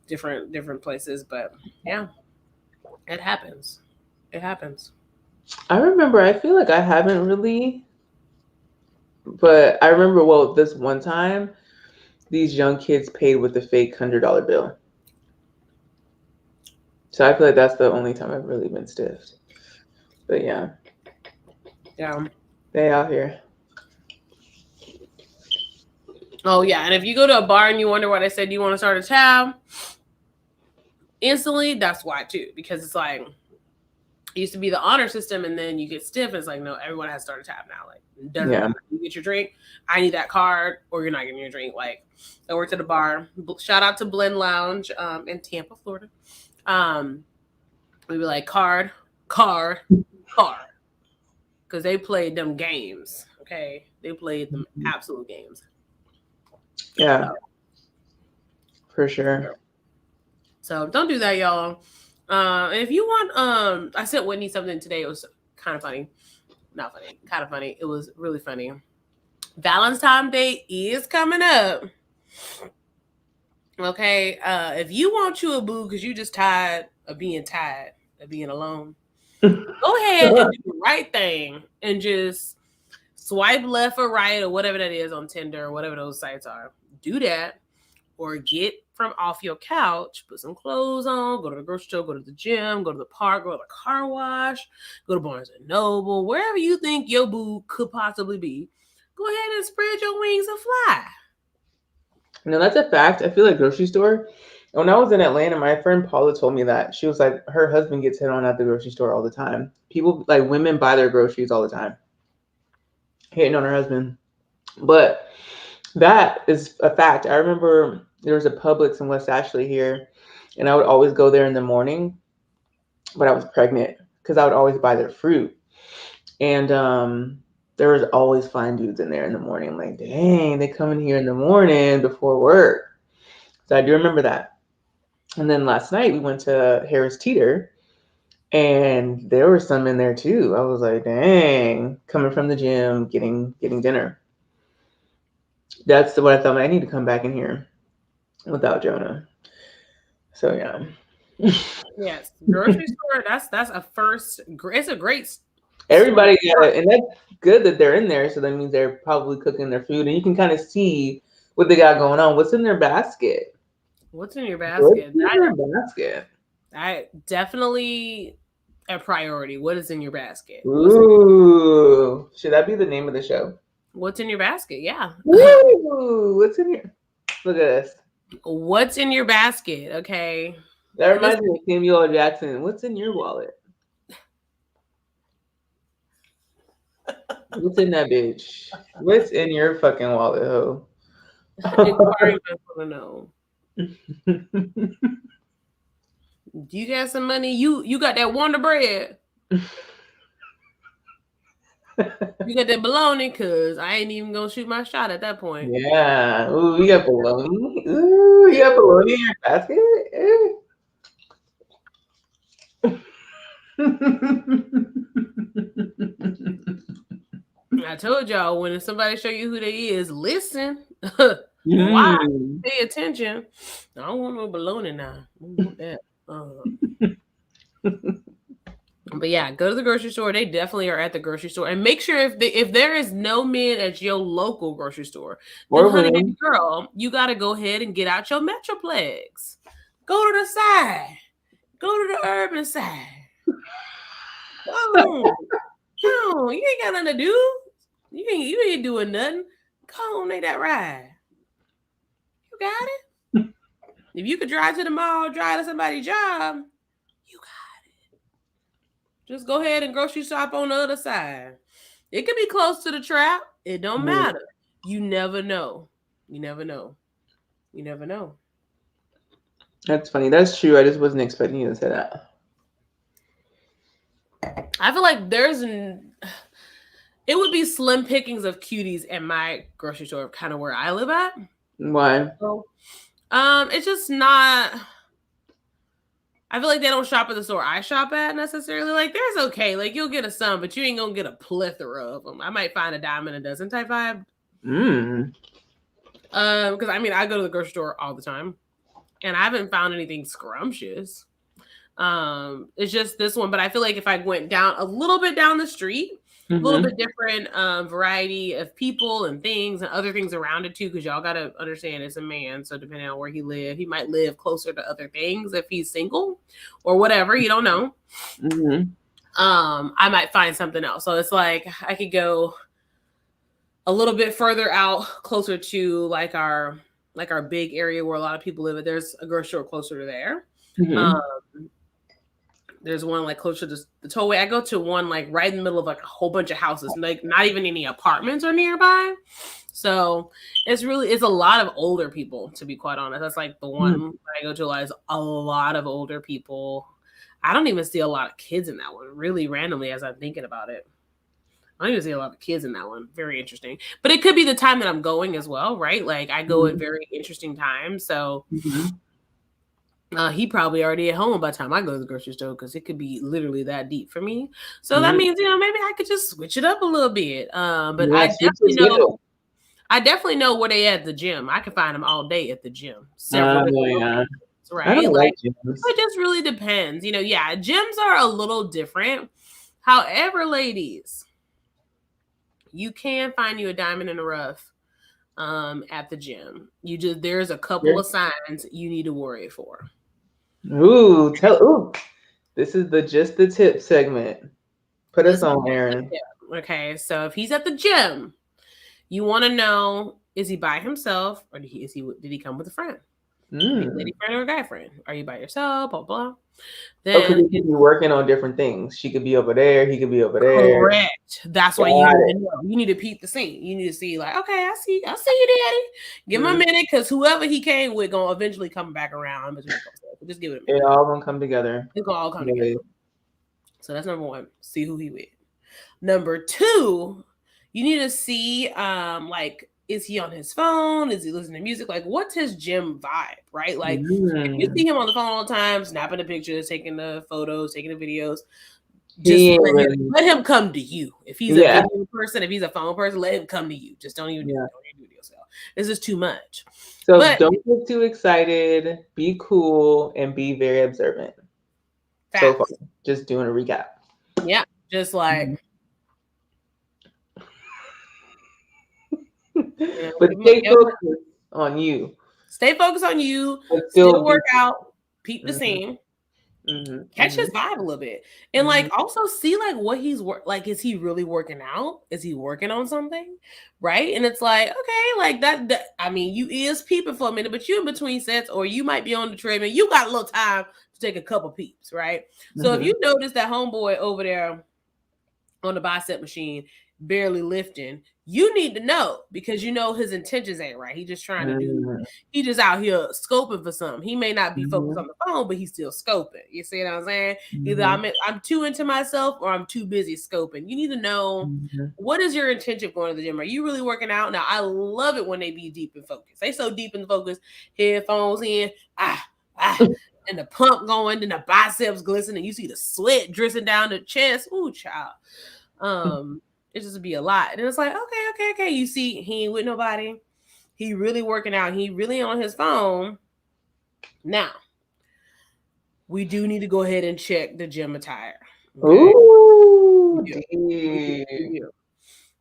different places, but yeah, it happens. It happens. I remember. I feel like I haven't really, but I remember. Well, this one time, these young kids paid with a fake $100 bill. So I feel like that's the only time I've really been stiffed. But yeah. Yeah. They out here. Oh yeah, and if you go to a bar and you wonder why they said you want to start a tab, instantly that's why too, because it's like it used to be the honor system, and then you get stiff, and it's like no, everyone has to start a tab now. Like, doesn't matter. You get your drink, I need that card, or you're not getting your drink. Like, I worked at a bar. Shout out to Blend Lounge in Tampa, Florida. We were like card, because they played them games. Okay, they played them absolute games. Yeah, for sure. So don't do that, y'all. If you want, I sent Whitney something today. It was kind of funny. Not funny, kind of funny. It was really funny. Valentine's Day is coming up. Okay, if you want you a boo because you just tired of being alone, go ahead and do the right thing and just swipe left or right or whatever that is on Tinder or whatever those sites are. Do that, or get from off your couch, put some clothes on, go to the grocery store, go to the gym, go to the park, go to the car wash, go to Barnes and Noble, wherever you think your boo could possibly be. Go ahead and spread your wings and fly. No, that's a fact. I feel like grocery store. When I was in Atlanta, my friend Paula told me that she was like, her husband gets hit on at the grocery store all the time. People, like women, buy their groceries all the time, hitting on her husband. But that is a fact. I remember there was a Publix in West Ashley here, and I would always go there in the morning, but I was pregnant because I would always buy their fruit. And there was always fine dudes in there in the morning. I'm like, dang, they come in here in the morning before work. So I do remember that. And then last night we went to Harris Teeter, and there were some in there too. I was like, dang, coming from the gym, getting dinner. That's what I thought. I need to come back in here without Jonah. So yeah. Yes, grocery store. That's a first. It's a great. Everybody got it, and that's good that they're in there. So that means they're probably cooking their food, and you can kind of see what they got going on. What's in their basket? What's in your basket? What's in their basket? I definitely a priority. What is in your basket? Ooh, should that be the name of the show? What's in your basket? Yeah. Ooh, what's in here? Look at this. What's in your basket? Okay. That And this, reminds me of Samuel L. Jackson. What's in your wallet? What's in that bitch? What's in your fucking wallet, ho? inquiring minds want to know. Do you got some money? You got that Wonder Bread? You got that bologna? Cause I ain't even gonna shoot my shot at that point. Yeah. Ooh, we got bologna. Ooh, you got bologna in your basket? I told y'all when somebody show you who they is, listen. Why? Mm. Pay attention. I don't want no bologna now. I don't want that. But yeah, go to the grocery store. They definitely are at the grocery store, and make sure if there is no men at your local grocery store, then Or honey, baby women. girl, you got to go ahead and get out your Metroplex. Go to the side. Go to the urban side. Oh, you ain't got nothing to do. You ain't doing nothing. Come on, make that ride. You got it. If you could drive to the mall, drive to somebody's job, you got it. Just go ahead and grocery shop on the other side. It could be close to the trap. It don't matter. You never know. You never know. You never know. That's funny. That's true. I just wasn't expecting you to say that. I feel like it would be slim pickings of cuties at my grocery store, kind of where I live at. Why? So, it's just not. I feel like they don't shop at the store I shop at necessarily. Like, there's okay, like you'll get a some, but you ain't gonna get a plethora of them. I might find a dime in a dozen type vibe. Because I mean, I go to the grocery store all the time, and I haven't found anything scrumptious. It's just this one, but I feel like if I went down a little bit down the street, a little bit different variety of people and things and other things around it too, because y'all gotta understand it's a man, so depending on where he live, he might live closer to other things if he's single or whatever, you don't know. I might find something else. So it's like I could go a little bit further out, closer to like our big area where a lot of people live. There's a grocery store closer to there. There's one like closer to the tollway. I go to one like right in the middle of like a whole bunch of houses, like not even any apartments are nearby. So it's a lot of older people, to be quite honest. That's like the one I go to a lot of older people. I don't even see a lot of kids in that one, really randomly as I'm thinking about it. I don't even see a lot of kids in that one. Very interesting. But it could be the time that I'm going as well, right? Like I go at very interesting times. So he probably already at home by the time I go to the grocery store because it could be literally that deep for me. So that means, maybe I could just switch it up a little bit. But I definitely know where they at the gym. I can find them all day at the gym. Several different locations, right? I don't like gyms. It just really depends. Yeah, gyms are a little different. However, ladies, you can find you a diamond in the rough at the gym. There's a couple of signs you need to worry for. This is just the tip segment. Put us on, Erin. Okay, so if he's at the gym, you want to know, is he by himself or did he come with a friend? Lady friend or a guy friend? Are you by yourself? Blah blah. Then he could be working on different things. She could be over there. He could be over there. Correct. That's why you need to peep the scene. You need to see like, okay, I see you, daddy. Give him a minute, because whoever he came with gonna eventually come back around. Just give it a minute. It all gonna come together. It's gonna all come together. So that's number one. See who he with. Number two, you need to see like, is he on his phone? Is he listening to music? Like, what's his gym vibe, right? Like, if you see him on the phone all the time, snapping the pictures, taking the photos, taking the videos, just let him come to you. If he's a video person, if he's a phone person, let him come to you. Just don't even do it yourself. This is too much. So don't get too excited. Be cool and be very observant. Facts. So far, just doing a recap. Yeah, just like. But stay focused on you. Stay focused on you. Still work out. Peep the scene. Catch his vibe a little bit, and like also see like what he's like. Is he really working out? Is he working on something, right? And it's like, okay, like that. I mean, you is peeping for a minute, but you in between sets, or you might be on the treadmill. You got a little time to take a couple peeps, right? So if you notice that homeboy over there on the bicep machine barely lifting, you need to know, because you know his intentions ain't right. He just trying to do, he just out here scoping for something. He may not be focused on the phone, but he's still scoping. You see what I'm saying? Either I'm too into myself or I'm too busy scoping. You need to know what is your intention going to the gym. Are you really working out? Now, I love it when they be deep in focus. They so deep in focus, headphones in, and the pump going, then the biceps glistening, you see the sweat drizzling down the chest. Ooh, child. It just be a lot. And it's like, okay. You see, he ain't with nobody. He really working out. He really on his phone. Now, we do need to go ahead and check the gym attire. Okay? Ooh,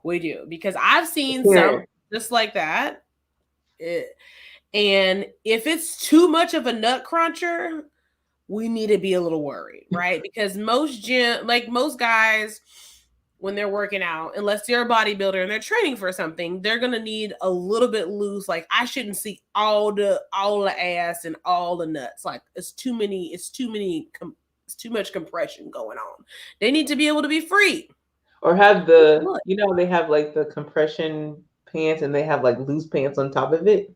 we do. Because I've seen some just like that. And if it's too much of a nut cruncher, we need to be a little worried, right? Because most guys, when they're working out, unless they're a bodybuilder and they're training for something, they're gonna need a little bit loose. Like, I shouldn't see all the ass and all the nuts. Like, it's too much compression going on. They need to be able to be free. Or have the, they have like the compression pants and they have like loose pants on top of it.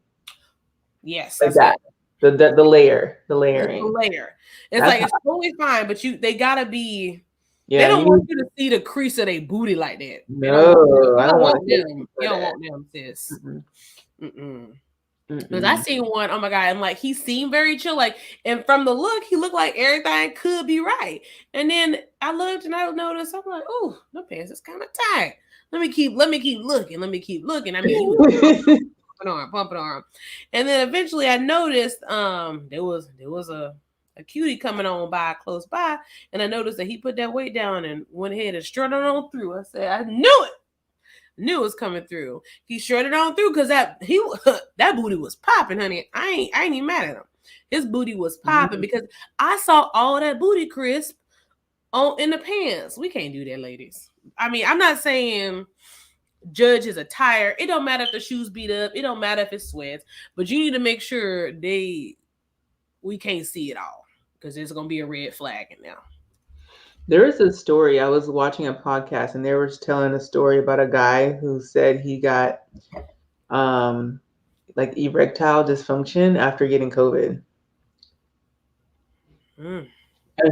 Yes, like that. The layering. The layer. It's like, it's totally fine, but they gotta be. Yeah, they don't want you to see the crease of their booty like that. No, I don't want them. You don't want them, sis. Because I seen one, oh my God, and like he seemed very chill. Like, and from the look, he looked like everything could be right. And then I looked and I noticed, I'm like, oh, the pants is kind of tight. Let me keep looking. I mean, he was pumping arm. And then eventually I noticed there was a cutie coming on by close by, and I noticed that he put that weight down and went ahead and strutted on through. I said, I knew it was coming through. He strutted on through because that booty was popping, honey. I ain't even mad at him. His booty was popping because I saw all that booty crisp in the pants. We can't do that, ladies. I mean, I'm not saying judge his attire. It don't matter if the shoes beat up. It don't matter if it sweats, but you need to make sure we can't see it all, because there's going to be a red flag in there. There is a story. I was watching a podcast and they were telling a story about a guy who said he got like erectile dysfunction after getting COVID. And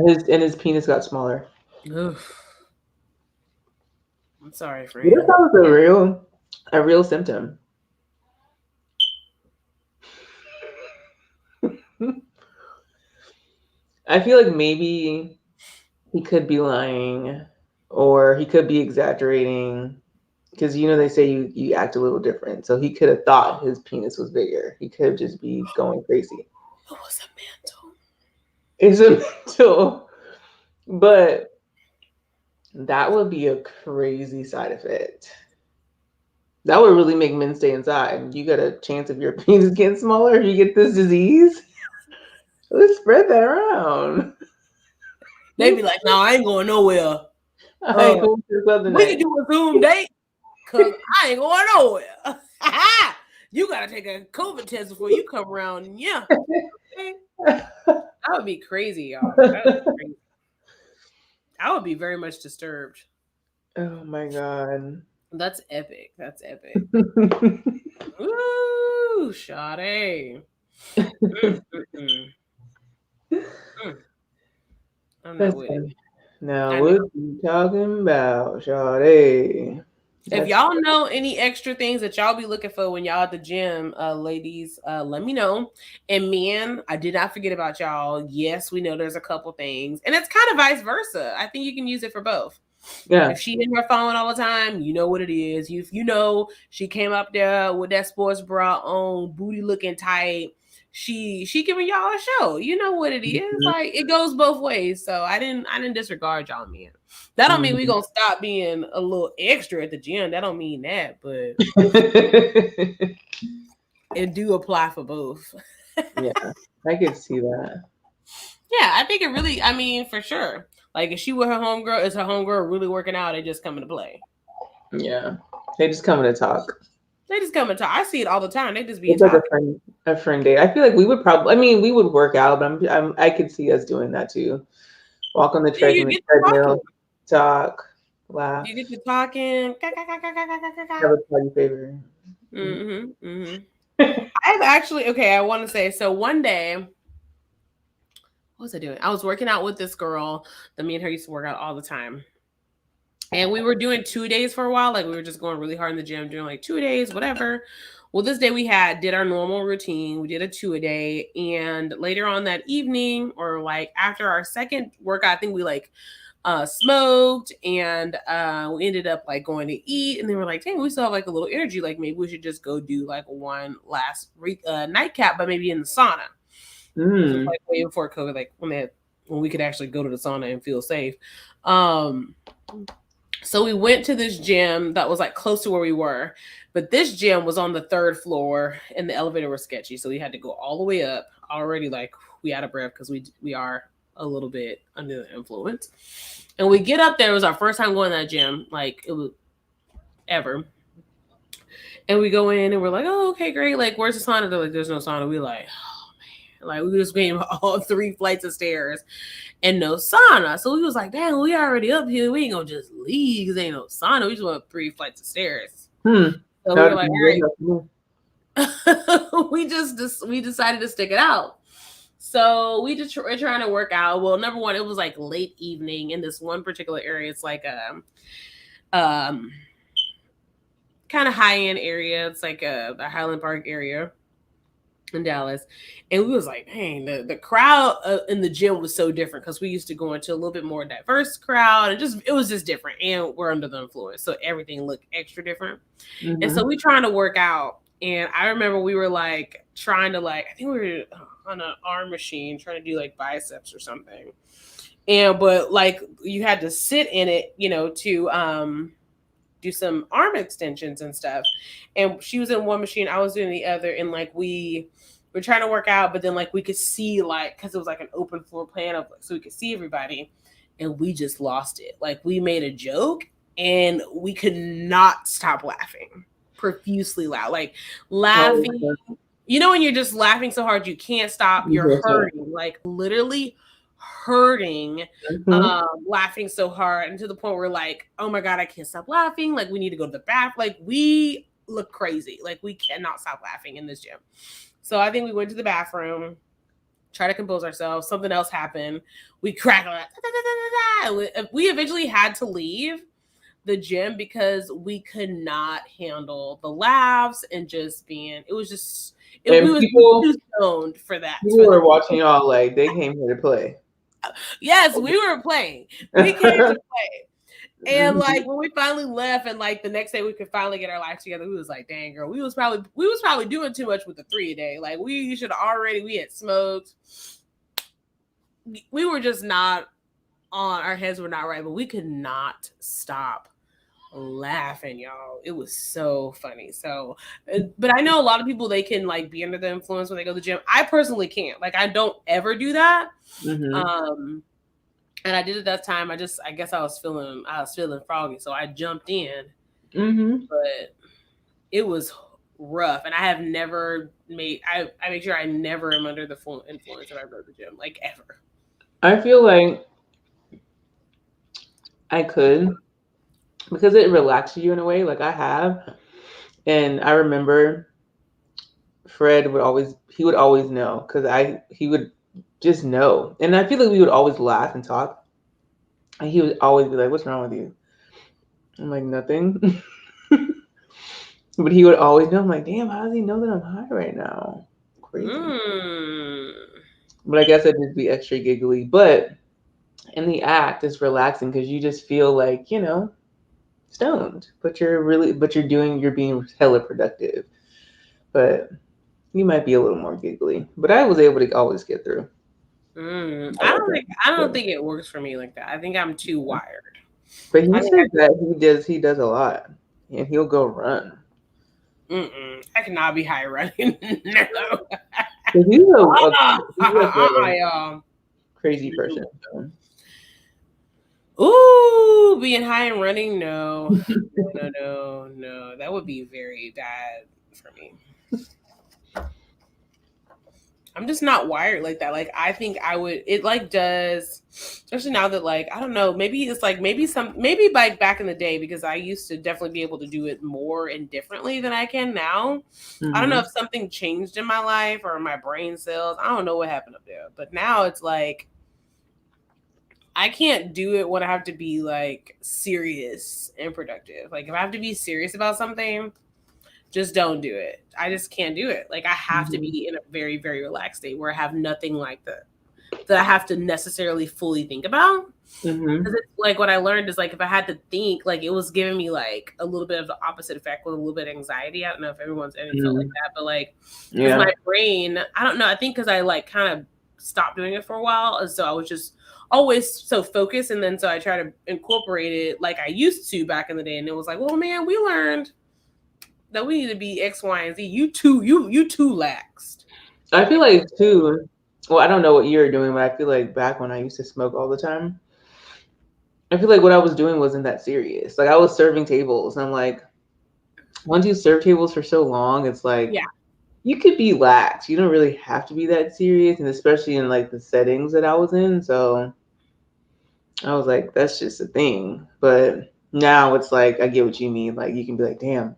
his penis got smaller. Oof. I'm sorry for you. That was a real symptom. I feel like maybe he could be lying or he could be exaggerating, because they say you act a little different. So he could have thought his penis was bigger. He could just be going crazy. It was a mental. It's a mental. But that would be a crazy side effect. That would really make men stay inside. You got a chance of your penis getting smaller if you get this disease. Let's spread that around. They be like, no, I ain't going nowhere. We can do a Zoom date, because I ain't going nowhere. You got to take a COVID test before you come around. Yeah. Okay. That would be crazy, y'all. I would be very much disturbed. Oh, my God. That's epic. Ooh, Sade. I'm not with it. Now, what are you talking about, Sade? If y'all know any extra things that y'all be looking for when y'all at the gym, ladies, let me know. And men, I did not forget about y'all. Yes, we know there's a couple things. And it's kind of vice versa. I think you can use it for both. Yeah. If she in her phone all the time, you know what it is. You know she came up there with that sports bra on, booty looking tight. She giving y'all a show. You know what it is. Like, it goes both ways. So I didn't disregard y'all, man. That don't mean we gonna stop being a little extra at the gym. That don't mean that, but it do apply for both. Yeah, I can see that. Yeah, I think it really, I mean, for sure. Like, if she with her homegirl, is her homegirl really working out? They just coming to play. Yeah, they just come to talk. They just come and talk. I see it all the time. They just be It's like talking. a friend date. I feel like we would probably. I mean, we would work out, but I could see us doing that too. Walk on the Yeah, you get to talking. treadmill, talk, laugh, You get to talking. have a party favor. Mm-hmm. Mm-hmm. I've actually, okay, I want to say, so one day, what was I doing? I was working out with this girl that me and her used to work out all the time. And we were doing 2 days for a while. Like, we were just going really hard in the gym, doing like 2 days, whatever. Well, this day we did our normal routine. We did a 2 a day. And later on that evening, or like after our second workout, I think we like smoked, and we ended up like going to eat. And they were like, dang, we still have like a little energy. Like, maybe we should just go do like one last nightcap, but maybe in the sauna. This was like way before COVID, like when we could actually go to the sauna and feel safe. So we went to this gym that was like close to where we were, but this gym was on the 3rd floor and the elevator was sketchy. So we had to go all the way up, already like we out of breath because we are a little bit under the influence. And we get up there. It was our first time going to that gym, like it was ever. And we go in and we're like, oh, okay, great. Like, where's the sauna? They're like, there's no sauna. We like, oh man. Like, we just came all 3 flights of stairs and no sauna. So we was like, damn, we already up here. We ain't gonna just leave because ain't no sauna. We just went up 3 flights of stairs. So we were like, all right. we decided to stick it out. So we're trying to work out. Well, number one, it was like late evening in this one particular area. It's like kind of high-end area. It's like the Highland Park area in Dallas. And we was like, dang, the crowd in the gym was so different because we used to go into a little bit more diverse crowd, and it was just different. And we're under the influence, so everything looked extra different. Mm-hmm. And so we trying to work out. And I remember we were like trying to I think we were on an arm machine trying to do like biceps or something. But like you had to sit in it, to do some arm extensions and stuff. And she was in one machine, I was doing the other, and like we were trying to work out, but then like we could see, like, because it was like an open floor plan so we could see everybody, and we just lost it. Like, we made a joke and we could not stop laughing, profusely loud, like laughing. Oh, when you're just laughing so hard you can't stop, you're hurting, like literally hurting, laughing so hard, and to the point where like, oh my god, I can't stop laughing, like we need to go to the bathroom, like we look crazy, like we cannot stop laughing in this gym. So I think we went to the bathroom, try to compose ourselves, something else happened, we cracked, we eventually had to leave the gym because we could not handle the laughs and just being, it was just, we was too stoned for that. People were watching y'all like they came here to play. Yes, we were playing. We came to play. And like when we finally left, and like the next day we could finally get our life together, we was like, dang girl, we was probably doing too much with the 3 a day. Like we had smoked. We were just not on, our heads were not right, but we could not stop laughing, y'all. It was so funny. So, but I know a lot of people, they can like be under the influence when they go to the gym. I personally can't. Like, I don't ever do that. And I did it that time. I guess I was feeling froggy, so I jumped in. But it was rough, and I have never I make sure I never am under the full influence if I go to the gym, like ever. I feel like I could, because it relaxes you in a way, like I have. And I remember Fred would always know, because he would just know. And I feel like we would always laugh and talk. And he would always be like, what's wrong with you? I'm like, nothing. But he would always know. I'm like, damn, how does he know that I'm high right now? Crazy. But I guess I'd just be extra giggly. But in the act, it's relaxing because you just feel like, stoned. But you're being hella productive. But you might be a little more giggly. But I was able to always get through. I don't think it works for me like that. I think I'm too wired. But he says that he does a lot, and he'll go run. I cannot be high running. No. crazy person. So. Ooh, being high and running? No. No. That would be very bad for me. I'm just not wired like that. Like, I think I would, it like does, especially now that, like, I don't know, maybe it's like, maybe like back in the day, because I used to definitely be able to do it more and differently than I can now. I don't know if something changed in my life or my brain cells. I don't know what happened up there. But now it's like, I can't do it when I have to be like serious and productive. Like, if I have to be serious about something, just don't do it. I just can't do it. Like, I have to be in a very, very relaxed state where I have nothing like that I have to necessarily fully think about. Because it's like, what I learned is like, if I had to think, like, it was giving me like a little bit of the opposite effect with a little bit of anxiety. I don't know if everyone's ever felt like that, but like, because my brain, I don't know, I think because I like kind of stopped doing it for a while, and so I was just always so focused, and then so I try to incorporate it like I used to back in the day, and it was like, well, man, we learned that we need to be X, Y, and Z. You too laxed. I feel like too. Well, I don't know what you're doing, but I feel like back when I used to smoke all the time, I feel like what I was doing wasn't that serious. Like, I was serving tables, and I'm like, once you serve tables for so long, it's like, you could be lax. You don't really have to be that serious, and especially in like the settings that I was in. So I was like, that's just a thing. But now it's like, I get what you mean. Like, you can be like, damn,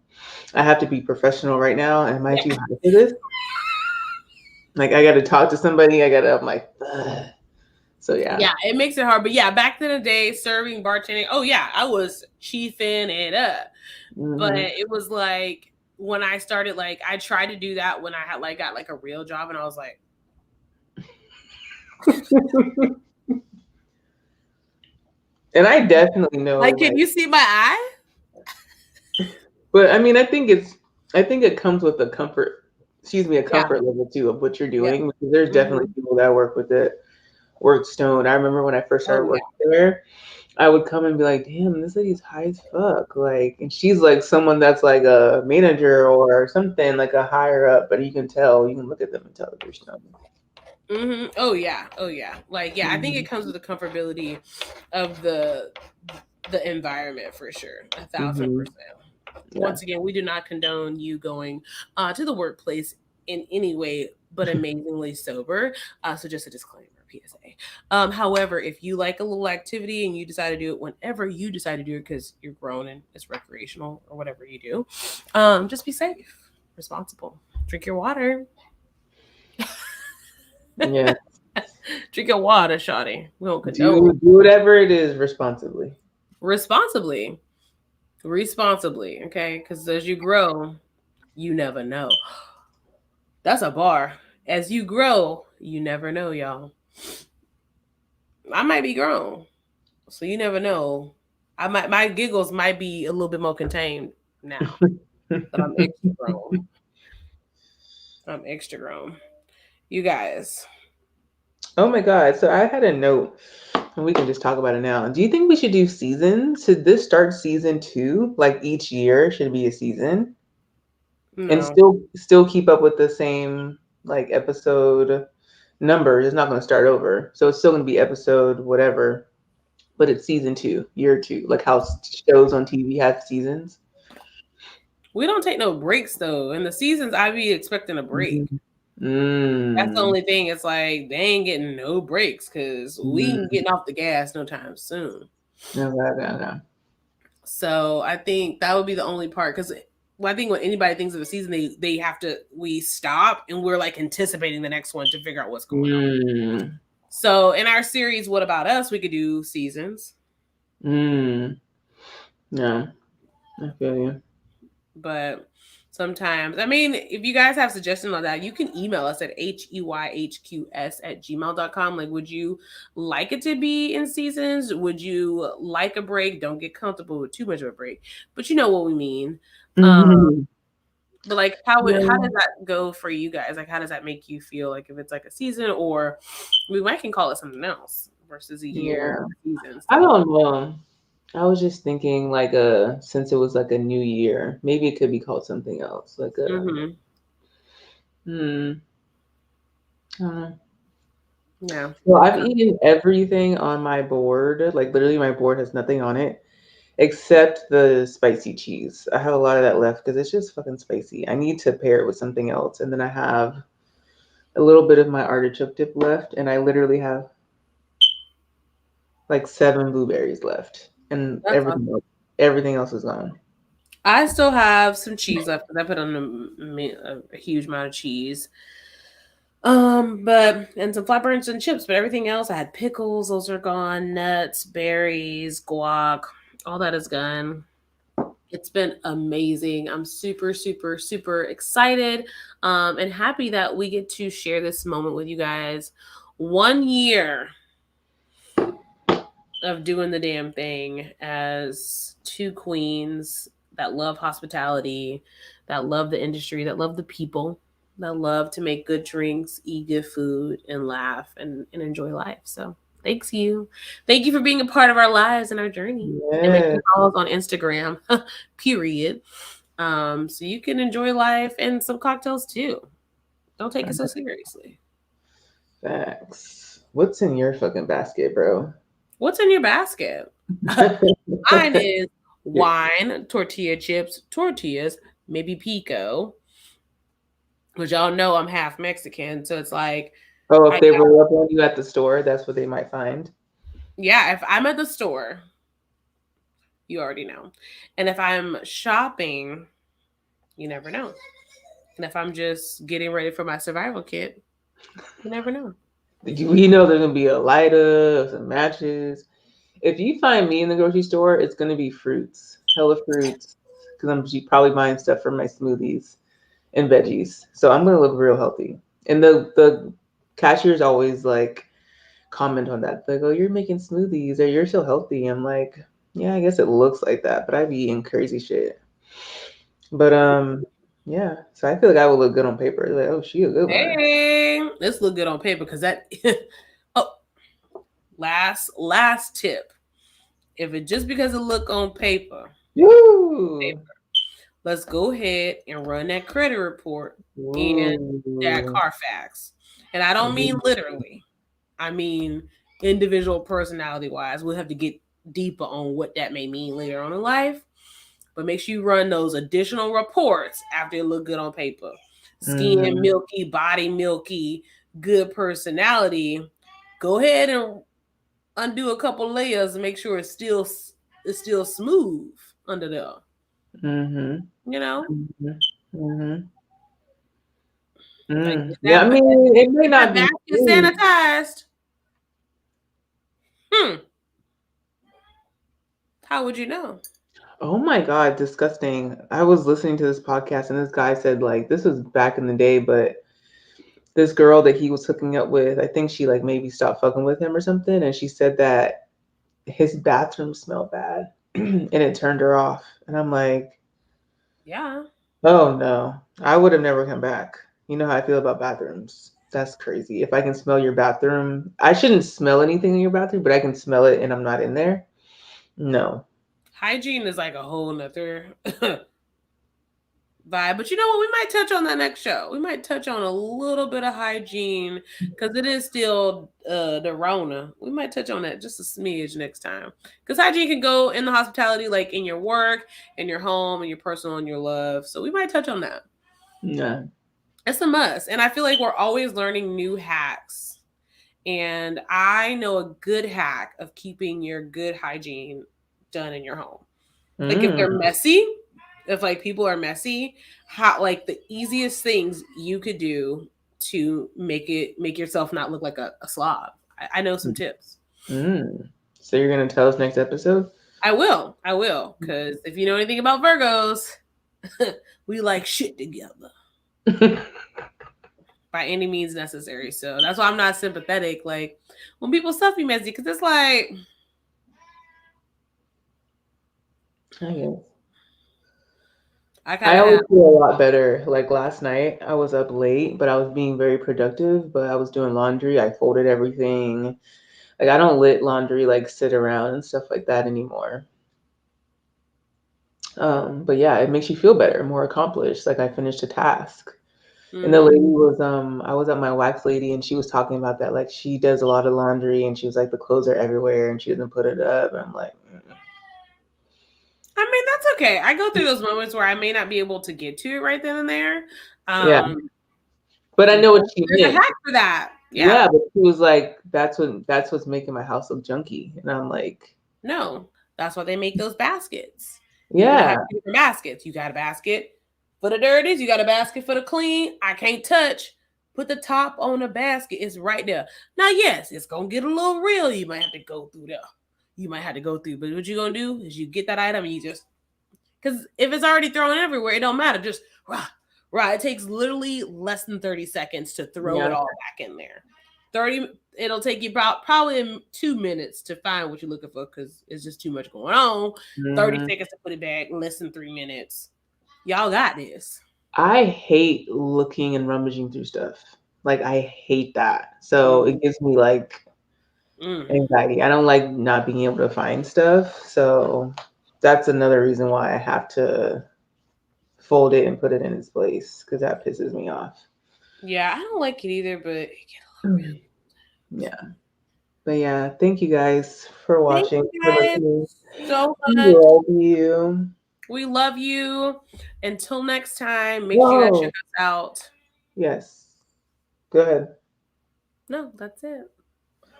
I have to be professional right now. Am I too high for this? Like, I got to talk to somebody. I'm like, ugh. So yeah, it makes it hard. But yeah, back in the day, serving, bartending. Oh yeah, I was chiefing it up. But it was like, when I started, like, I tried to do that when I had like got like a real job, and I was like, and I definitely know. Like, can you see my eye? But I mean, I think it comes with a comfort level too of what you're doing. Because there's definitely people that work with it, work stoned. I remember when I first started working there, I would come and be like, damn, this lady's high as fuck. Like, and she's like someone that's like a manager or something, like a higher up, but you can look at them and tell that they're stoned. Oh yeah. Like, I think it comes with the comfortability of the environment for sure. 1,000%. Once again, we do not condone you going to the workplace in any way but amazingly sober. So just a disclaimer, PSA. However, if you like a little activity and you decide to do it whenever you decide to do it because you're grown and it's recreational or whatever you do, just be safe, responsible. Drink your water. Yeah. Drink your water, shawty. We don't condone. Do whatever it is responsibly. Responsibly, okay? Because as you grow, you never know. That's a bar. As you grow, you never know, y'all. I might be grown, so you never know. My giggles might be a little bit more contained now, but I'm extra grown. You guys. Oh my God. So I had a note, and we can just talk about it now. Do you think we should do seasons? Should this start season 2? Like, each year should be a season? No. And still keep up with the same like episode numbers. It's not going to start over. So it's still going to be episode whatever, but it's season 2, year 2, like how shows on TV have seasons. We don't take no breaks though. In the seasons, I be expecting a break. That's the only thing. It's like they ain't getting no breaks because we ain't getting off the gas no time soon. No. So I think that would be the only part, because I think when anybody thinks of a season, we stop and we're like anticipating the next one to figure out what's going on. So in our series, What About Us, we could do seasons. No, I feel you. But sometimes, I mean, if you guys have suggestions on that, you can email us at heyhqs@gmail.com. Like, would you like it to be in seasons? Would you like a break? Don't get comfortable with too much of a break, but you know what we mean. But like, how does that go for you guys? Like, how does that make you feel? Like, if it's like a season, or we might can call it something else versus a year. Season, so. I don't know. I was just thinking, like, since it was like a new year, maybe it could be called something else. Like a Yeah. Well, I've eaten everything on my board. Like literally, my board has nothing on it except the spicy cheese. I have a lot of that left because it's just fucking spicy. I need to pair it with something else, and then I have a little bit of my artichoke dip left, and I literally have like 7 blueberries left, and That's awesome. everything else is gone. I still have some cheese left because I put on a huge amount of cheese. But and some flatbreads and chips, but everything else I had pickles, those are gone, nuts, berries, guac, all that is gone. It's been amazing. I'm super, super, super excited and happy that we get to share this moment with you guys. 1 year of doing the damn thing as two queens that love hospitality, that love the industry, that love the people, that love to make good drinks, eat good food, and laugh and enjoy life. So thanks you. Thank you for being a part of our lives and our journey. And make Yeah, sure to follow us on Instagram, period. So you can enjoy life and some cocktails too. Don't take it so seriously. facts. What's in your fucking basket, bro? What's in your basket? Mine is wine, tortilla chips, tortillas, maybe pico, which y'all know I'm half Mexican, so it's like Oh, I if they got, roll up on you at the store, that's what they might find. yeah, if I'm at the store, you already know. And if I'm shopping, you never know. And if I'm just getting ready for my survival kit, you never know. We know there's gonna be a lighter, some matches. If you find me in the grocery store, it's gonna be fruits, hella fruits, because I'm probably buying stuff for my smoothies and veggies. So I'm gonna look real healthy. And the cashiers always like comment on that. They go, "You're making smoothies, or you're so healthy." I'm like, yeah, I guess it looks like that, but I be eating crazy shit. But yeah. So I feel like I would look good on paper. Like, oh, she a good one. Hey, let's look good on paper because that. Oh, last tip. If it just because it look on paper, Woo! let's go ahead and run that credit report and that Ooh. Carfax. And I don't mean literally. I mean individual personality wise. We'll have to get deeper on what that may mean later on in life. But make sure you run those additional reports after it look good on paper. Skin Mm-hmm. milky, body milky, good personality. Go ahead and undo a couple layers and make sure it's still smooth under there. Mm-hmm. You know, Mm-hmm. like Mm. Yeah, I mean, it may get that not be basket smooth. sanitized. Hmm. How would you know? Oh my God, disgusting. I was listening to this podcast and this guy said like this was back in the day, but this girl that he was hooking up with, I think she like maybe stopped fucking with him or something, and she said that his bathroom smelled bad and it turned her off. And I'm like, Yeah. oh no, I would have never come back. You know how I feel about bathrooms. That's crazy. If I can smell your bathroom, I shouldn't smell anything in your bathroom, but I can smell it and I'm not in there. No. Hygiene is like a whole nother vibe. But you know what? We might touch on that next show. We might touch on a little bit of hygiene because it is still the Rona. We might touch on that just a smidge next time. Because hygiene can go in the hospitality, like in your work, in your home, in your personal, and your love. So we might touch on that. No. It's a must. And I feel like we're always learning new hacks. And I know a good hack of keeping your good hygiene done in your home. Like if they're Mm. messy, if like people are messy, how like the easiest things you could do to make yourself not look like a slob. I know some tips. Mm. So you're gonna tell us next episode? I will, because if you know anything about Virgos, we like shit together by any means necessary. So that's why I'm not sympathetic. Like when people stuff be messy, because it's like I guess. I I kind of always have. feel a lot better. Like last night, I was up late, but I was being very productive. But I was doing laundry. I folded everything. Like I don't let laundry like sit around and stuff like that anymore. But yeah, it makes you feel better, more accomplished. Like I finished a task. And the Mm-hmm. lady was I was at my wax lady and she was talking about that. Like she does a lot of laundry and she was like the clothes are everywhere and she doesn't put it up. And I'm like, I mean, that's okay. I go through those moments where I may not be able to get to it right then and there. yeah. Um, But I know what she there's a meant. hack for that. Yeah, Yeah. but she was like, that's what's making my house look junky. And I'm like, No, that's why they make those baskets. You're gonna yeah. have different baskets. You got a basket for the dirties. You got a basket for the clean. I can't touch. Put the top on the basket. It's right there. Now, yes, it's gonna get a little real. You might have to go through there. You might have to go through. But what you're gonna do is you get that item and you just, because if it's already thrown everywhere, it don't matter. Just right. It takes literally less than 30 seconds to throw it Yeah. all back in there. 30. It'll take you about probably 2 minutes to find what you're looking for because it's just too much going on. 30 Mhm. seconds to put it back, less than 3 minutes. Y'all got this. I hate looking and rummaging through stuff. Like I hate that. So it gives me like Mm. anxiety. I don't like not being able to find stuff. So that's another reason why I have to fold it and put it in its place because that pisses me off. Yeah, I don't like it either, but it get a little real. Yeah. But yeah, thank you guys for Thank watching, you for guys listening. so We much. love you. We love you. Until next time, make sure you guys check Whoa. us out. Yes. Go ahead. No, that's it.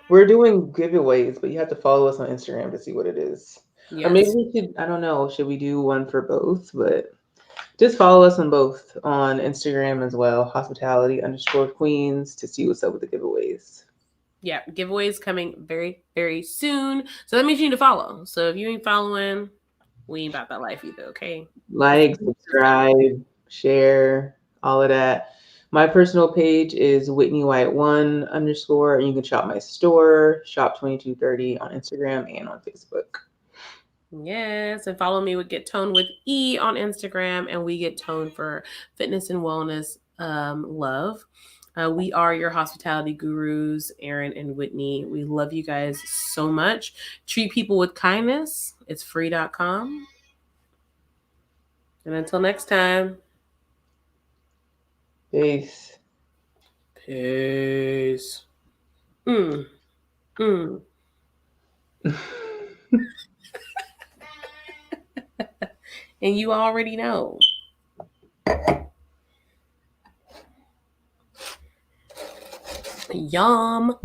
We're doing giveaways, but you have to follow us on Instagram to see what it is. Or maybe Yes. we should, I don't know, should we do one for both? But just follow us on both on Instagram as well, hospitality_queens to see what's up with the giveaways. Yeah, giveaways coming very, very soon. So that means you need to follow. So if you ain't following, we ain't about that life either, okay? Like, subscribe, share, all of that. My personal page is Whitney White one underscore, and you can shop my store, shop 2230 on Instagram and on Facebook. Yes, and follow me with Get Toned with E on Instagram, and we get toned for fitness and wellness love. We are your hospitality gurus, Erin and Whitney. We love you guys so much. Treat people with kindness. It's free.com. And until next time, Peace. peace. Mm, mm. And you already know. Yum.